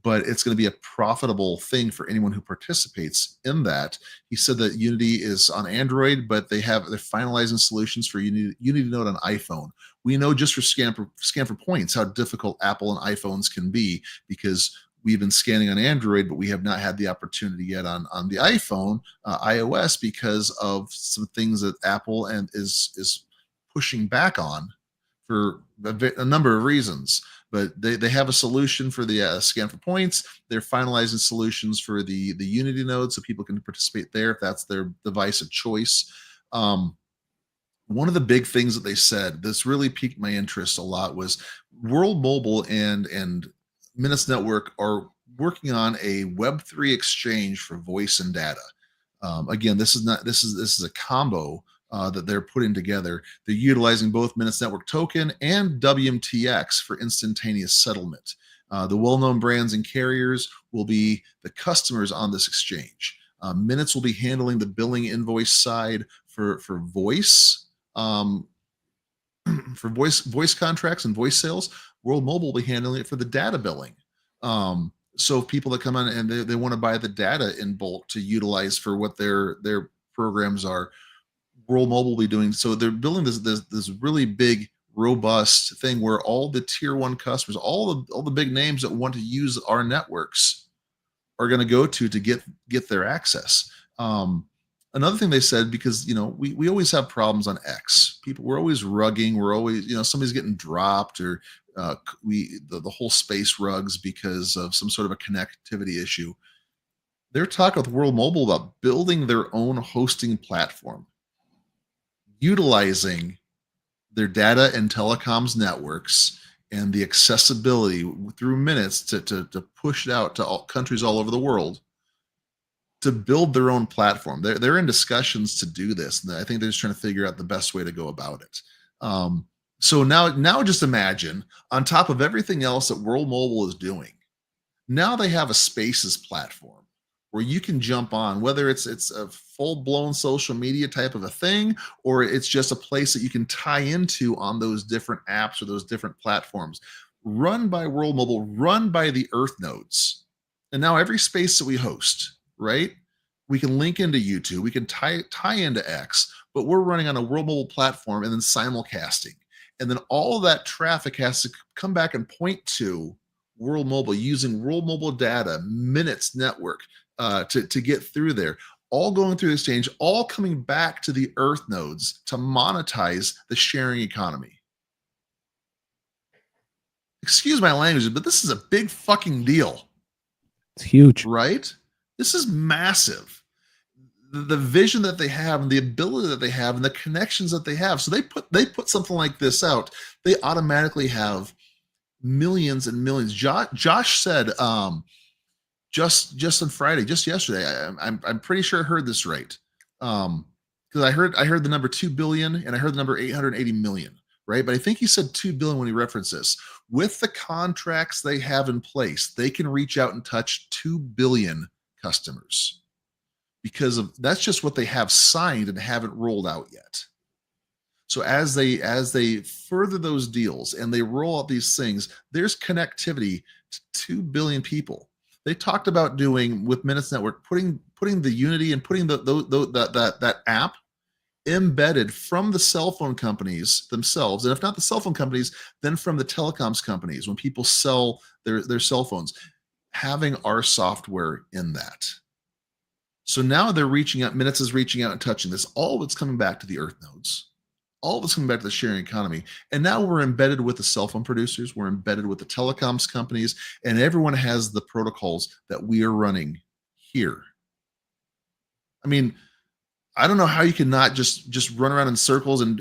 Speaker 2: But it's going to be a profitable thing for anyone who participates in that. He said that Unity is on Android, but they're finalizing solutions for Unity Node on iPhone. We know just for scan for points how difficult Apple and iPhones can be, because we've been scanning on Android, but we have not had the opportunity yet on the iPhone, iOS, because of some things that Apple is pushing back on for a number of reasons. But they have a solution for the scan for points. They're finalizing solutions for the Unity node, so people can participate there if that's their device of choice. One of the big things that they said, this really piqued my interest a lot, was World Mobile and Minutes Network are working on a Web3 exchange for voice and data. Again, this is a combo that they're putting together. They're utilizing both Minutes Network token and WMTX for instantaneous settlement. The well-known brands and carriers will be the customers on this exchange. Minutes will be handling the billing invoice side for voice, for voice contracts and voice sales. World Mobile will be handling it for the data billing. So people that come on and they want to buy the data in bulk to utilize for what their programs are, World Mobile will be doing. So they're building this really big, robust thing where all the tier 1 customers, all the big names that want to use our networks, are going to go to get their access. Another thing they said, because we always have problems on X. We're always rugging. We're always somebody's getting dropped, or the whole space rugs because of some sort of a connectivity issue. They're talking with World Mobile about building their own hosting platform, utilizing their data and telecoms networks and the accessibility through minutes to push it out to all countries all over the world to build their own platform. They're in discussions to do this, and I think they're just trying to figure out the best way to go about it. So now just imagine, on top of everything else that World Mobile is doing, now they have a Spaces platform where you can jump on, whether it's a full-blown social media type of a thing, or it's just a place that you can tie into on those different apps or those different platforms, run by World Mobile, run by the Earth nodes. And now every space that we host, right, we can link into YouTube, we can tie into X, but we're running on a World Mobile platform and then simulcasting. And then all of that traffic has to come back and point to World Mobile using World Mobile data, minutes network, to get through there, all going through the exchange, all coming back to the Earth nodes to monetize the sharing economy. Excuse my language, but this is a big fucking deal.
Speaker 3: It's huge,
Speaker 2: right? This is massive. The vision that they have and the ability that they have and the connections that they have. So they put something like this out, they automatically have millions and millions. Josh said, just on Friday, just yesterday, I'm pretty sure I heard this right. Because I heard the number 2 billion and I heard the number 880 million, right? But I think he said 2 billion when he referenced this. With the contracts they have in place, they can reach out and touch 2 billion customers, because that's just what they have signed and haven't rolled out yet. So as they further those deals and they roll out these things, there's connectivity to 2 billion people. They talked about doing with Minutes Network, putting the Unity and putting that app embedded from the cell phone companies themselves, and if not the cell phone companies, then from the telecoms companies when people sell their cell phones, having our software in that. So now they're reaching out. Minutes is reaching out and touching this. All of it's coming back to the Earth nodes. All of it's coming back to the sharing economy. And now we're embedded with the cell phone producers. We're embedded with the telecoms companies, and everyone has the protocols that we are running here. I mean, I don't know how you can not just run around in circles and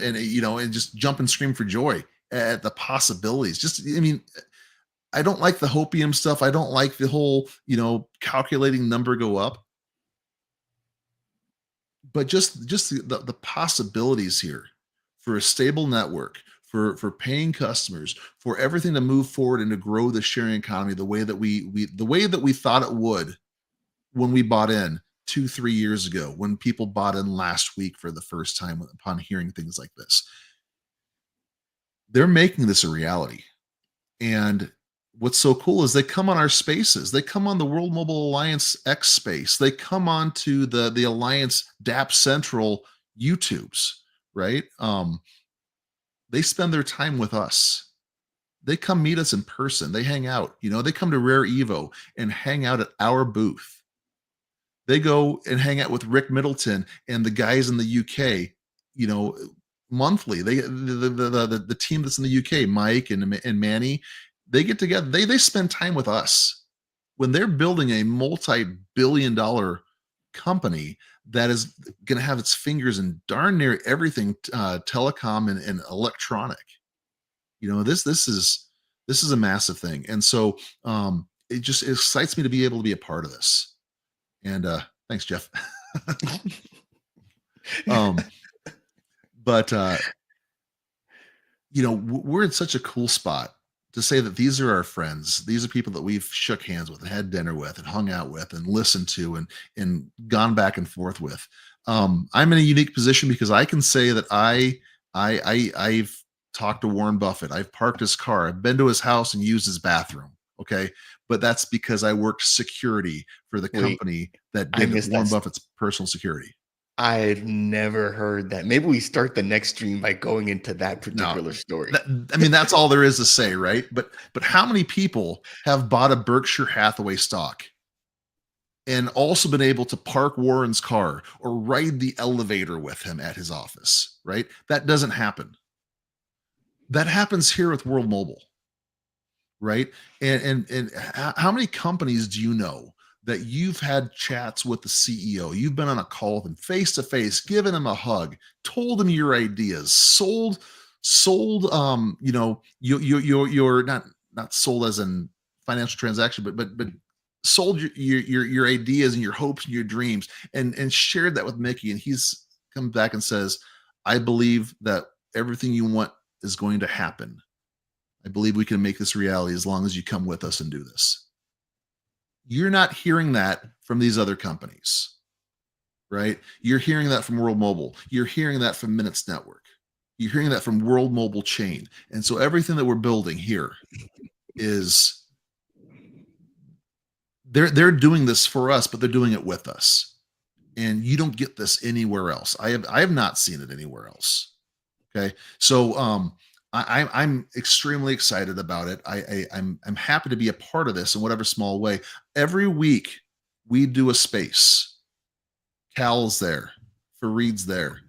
Speaker 2: just jump and scream for joy at the possibilities. I don't like the hopium stuff. I don't like the whole, calculating number go up. But just the possibilities here for a stable network, for paying customers, for everything to move forward and to grow the sharing economy the way that we thought it would when we bought in 2-3 years ago, when people bought in last week for the first time upon hearing things like this. They're making this a reality. And what's so cool is they come on our spaces. They come on the World Mobile Alliance X space. They come on to the Alliance DAP Central YouTubes, right? They spend their time with us. They come meet us in person. They hang out. They come to Rare Evo and hang out at our booth. They go and hang out with Rick Middleton and the guys in the UK, monthly. The team that's in the UK, Mike and Manny, they get together. They spend time with us when they're building a multi-billion-dollar company that is going to have its fingers in darn near everything, telecom and electronic. This is a massive thing, and so it just excites me to be able to be a part of this. And thanks, Jeff. But we're in such a cool spot to say that these are our friends. These are people that we've shook hands with and had dinner with and hung out with and listened to and gone back and forth with. I'm in a unique position because I can say that I've talked to Warren Buffett. I've parked his car. I've been to his house and used his bathroom. Okay. But that's because I worked security for the company that did Warren Buffett's personal security.
Speaker 1: I've never heard that. Maybe we start the next stream by going into that particular story.
Speaker 2: That's all there is to say, right? But how many people have bought a Berkshire Hathaway stock? and also been able to park Warren's car or ride the elevator with him at his office, right? That doesn't happen. That happens here with World Mobile, right? And how many companies do you know that you've had chats with the CEO? You've been on a call with him face to face, given him a hug, told him your ideas, sold you're not sold as in financial transaction, but sold your ideas and your hopes and your dreams, and shared that with Mickey, and he's come back and says, I believe that everything you want is going to happen. I believe we can make this reality as long as you come with us and do this. You're not hearing that from these other companies, right? You're hearing that from World Mobile. You're hearing that from Minutes Network. You're hearing that from World Mobile Chain. And so everything that we're building here is they're doing this for us, but they're doing it with us. And you don't get this anywhere else. I have not seen it anywhere else. Okay. So I'm extremely excited about it. I'm happy to be a part of this in whatever small way. Every week we do a space. Cal's there, Fareed's there.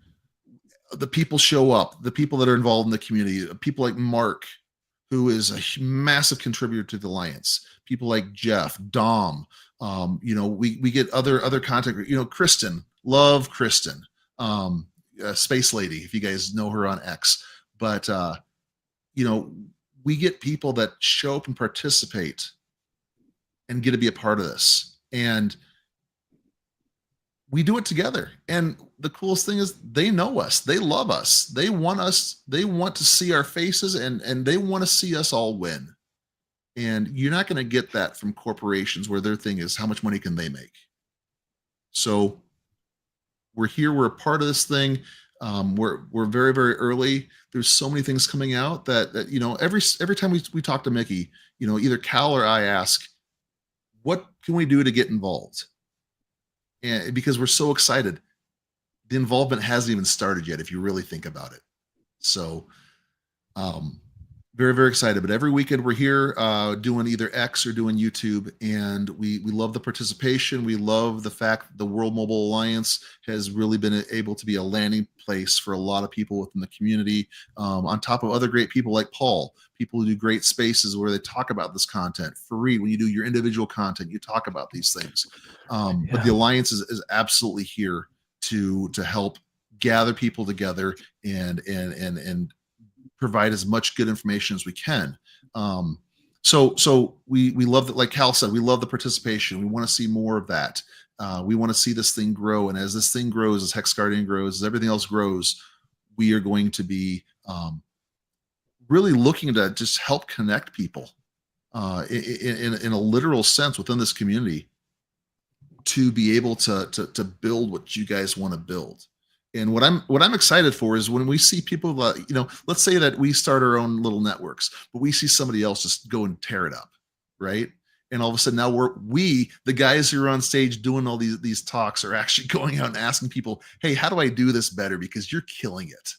Speaker 2: The people show up, the people that are involved in the community, people like Mark, who is a massive contributor to the Alliance, people like Jeff, Dom, we get other contact, Kristen, love Kristen, Space Lady, if you guys know her on X, but we get people that show up and participate and get to be a part of this. And we do it together. And the coolest thing is they know us, they love us, they want to see our faces, and they want to see us all win. And you're not going to get that from corporations where their thing is how much money can they make. So we're here, we're a part of this thing. We're very, very early. There's so many things coming out that every time we talk to Mickey, either Cal or I ask, what can we do to get involved? And because we're so excited, the involvement hasn't even started yet, if you really think about it. So very, very excited. But every weekend we're here doing either X or doing YouTube, and we love the participation. We love the fact that the World Mobile Alliance has really been able to be a landing place for a lot of people within the community, on top of other great people like Paul, people who do great spaces where they talk about this content. Fareed, when you do your individual content, you talk about these things. But the Alliance is absolutely here to help gather people together and provide as much good information as we can. So we love that, like Cal said, we love the participation. We want to see more of that. We want to see this thing grow. And as this thing grows, as Hex Guardian grows, as everything else grows, we are going to be really looking to just help connect people in a literal sense within this community to be able to build what you guys want to build. And what I'm excited for is when we see people, let's say that we start our own little networks, but we see somebody else just go and tear it up, right? And all of a sudden now the guys who are on stage doing all these talks are actually going out and asking people, hey, how do I do this better? Because you're killing it.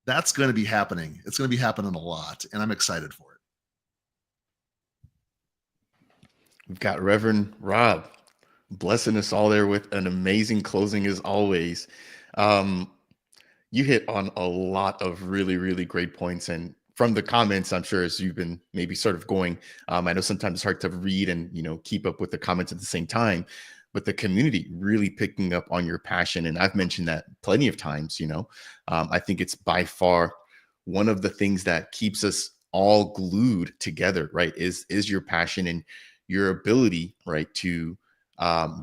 Speaker 2: That's going to be happening. It's going to be happening a lot, and I'm excited for it.
Speaker 1: We've got Reverend Rob blessing us all there with an amazing closing as always. You hit on a lot of really, really great points. And from the comments, I'm sure as you've been maybe sort of going, I know sometimes it's hard to read and, keep up with the comments at the same time, but the community really picking up on your passion. And I've mentioned that plenty of times, I think it's by far one of the things that keeps us all glued together, right? Is your passion and your ability, right, to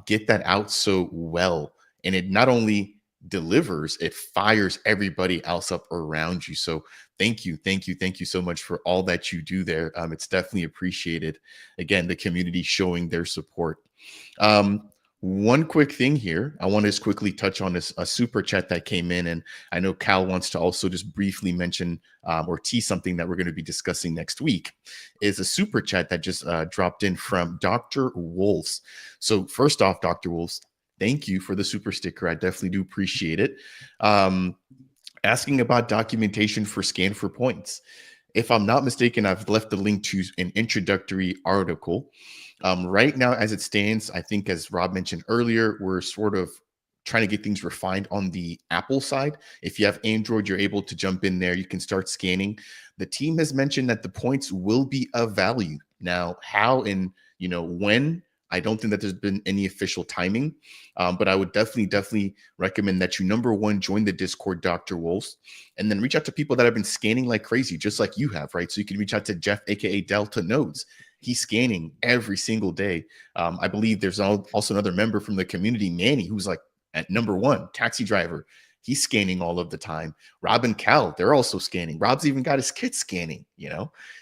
Speaker 1: get that out so well. And it not only delivers, it fires everybody else up around you. So thank you so much for all that you do there. It's definitely appreciated. Again, the community showing their support. One quick thing here, I want to just quickly touch on a super chat that came in, and I know Cal wants to also just briefly mention or tease something that we're going to be discussing next week. Is a super chat that just dropped in from Dr. Wolves. So first off, Dr. Wolves, thank you for the super sticker. I definitely do appreciate it. Asking about documentation for Scan for Points. If I'm not mistaken, I've left the link to an introductory article Right now, as it stands, I think as Rob mentioned earlier, we're sort of trying to get things refined on the Apple side. If you have Android, you're able to jump in there. You can start scanning. The team has mentioned that the points will be of value. Now, how and when, I don't think that there's been any official timing, but I would definitely recommend that you, number one, join the Discord, Dr. Wolves, and then reach out to people that have been scanning like crazy, just like you have, right? So you can reach out to Jeff, aka Delta Nodes. He's scanning every single day. I believe there's also another member from the community, Manny, who's like at number one, taxi driver. He's scanning all of the time. Rob and Cal, they're also scanning. Rob's even got his kids scanning,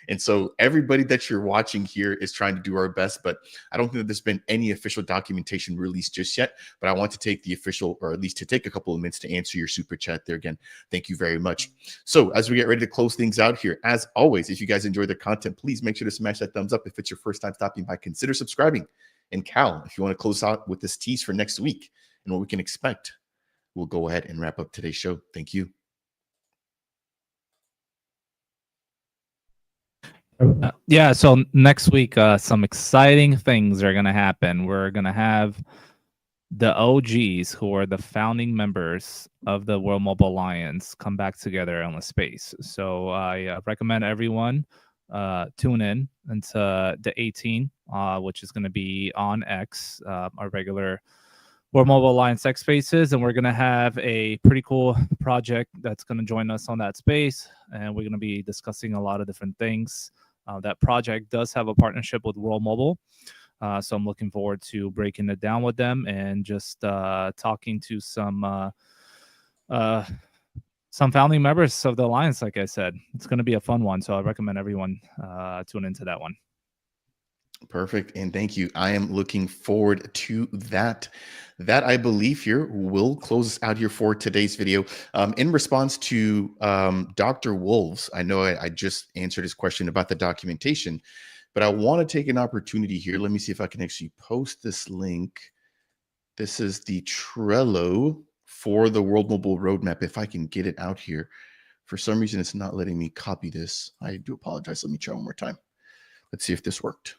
Speaker 1: And so everybody that you're watching here is trying to do our best, but I don't think that there's been any official documentation released just yet. But I want to take the official, or at least to take a couple of minutes to answer your super chat there again. Thank you very much. So as we get ready to close things out here, as always, if you guys enjoy the content, please make sure to smash that thumbs up. If it's your first time stopping by, consider subscribing. And Cal, if you want to close out with this tease for next week and what we can expect, we'll go ahead and wrap up today's show. Thank you.
Speaker 3: Yeah, so next week, some exciting things are going to happen. We're going to have the OGs, who are the founding members of the World Mobile Alliance, come back together on the space. So I recommend everyone tune in into the 18, which is going to be on X, our regular World Mobile Alliance X Spaces, and we're going to have a pretty cool project that's going to join us on that space, and we're going to be discussing a lot of different things. That project does have a partnership with World Mobile, so I'm looking forward to breaking it down with them and just talking to some founding members of the Alliance. Like I said, it's going to be a fun one, so I recommend everyone tune into that one.
Speaker 1: Perfect. And thank you. I am looking forward to that. That, I believe, here will close us out here for today's video. In response to Dr. Wolves, I know I just answered his question about the documentation, but I want to take an opportunity here. Let me see if I can actually post this link. This is the Trello for the World Mobile Roadmap. If I can get it out here. For some reason, it's not letting me copy this. I do apologize. Let me try one more time. Let's see if this worked.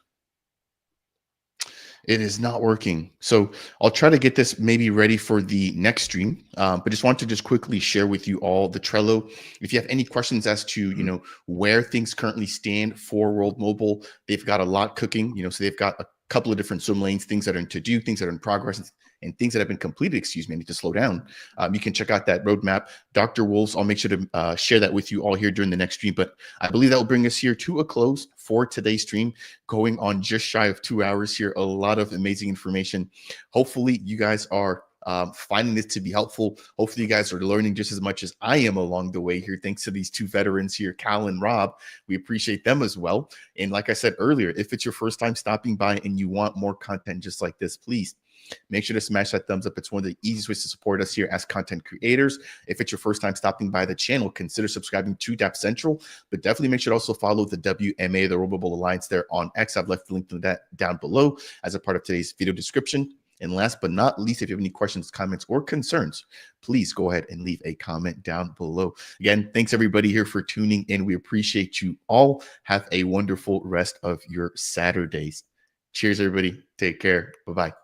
Speaker 1: It is not working. So I'll try to get this maybe ready for the next stream, but just want to just quickly share with you all the Trello. If you have any questions as to, where things currently stand for World Mobile, they've got a lot cooking, so they've got a couple of different swim lanes, things that are in to do, things that are in progress, and things that have been completed. Excuse me, I need to slow down. You can check out that roadmap. Dr. Wolves, I'll make sure to share that with you all here during the next stream. But I believe that will bring us here to a close for today's stream, going on just shy of 2 hours here. A lot of amazing information. Hopefully, you guys are finding this to be helpful. Hopefully, you guys are learning just as much as I am along the way here. Thanks to these two veterans here, Cal and Rob. We appreciate them as well. And like I said earlier, if it's your first time stopping by and you want more content just like this, please make sure to smash that thumbs up. It's one of the easiest ways to support us here as content creators. If it's your first time stopping by the channel, consider subscribing to DAP Central, but definitely make sure to also follow the WMA, the World Mobile Alliance, there on X. I've left the link to that down below as a part of today's video description. And last but not least, if you have any questions, comments, or concerns, please go ahead and leave a comment down below. Again, thanks everybody here for tuning in. We appreciate you all. Have a wonderful rest of your Saturdays. Cheers, everybody. Take care. Bye-bye.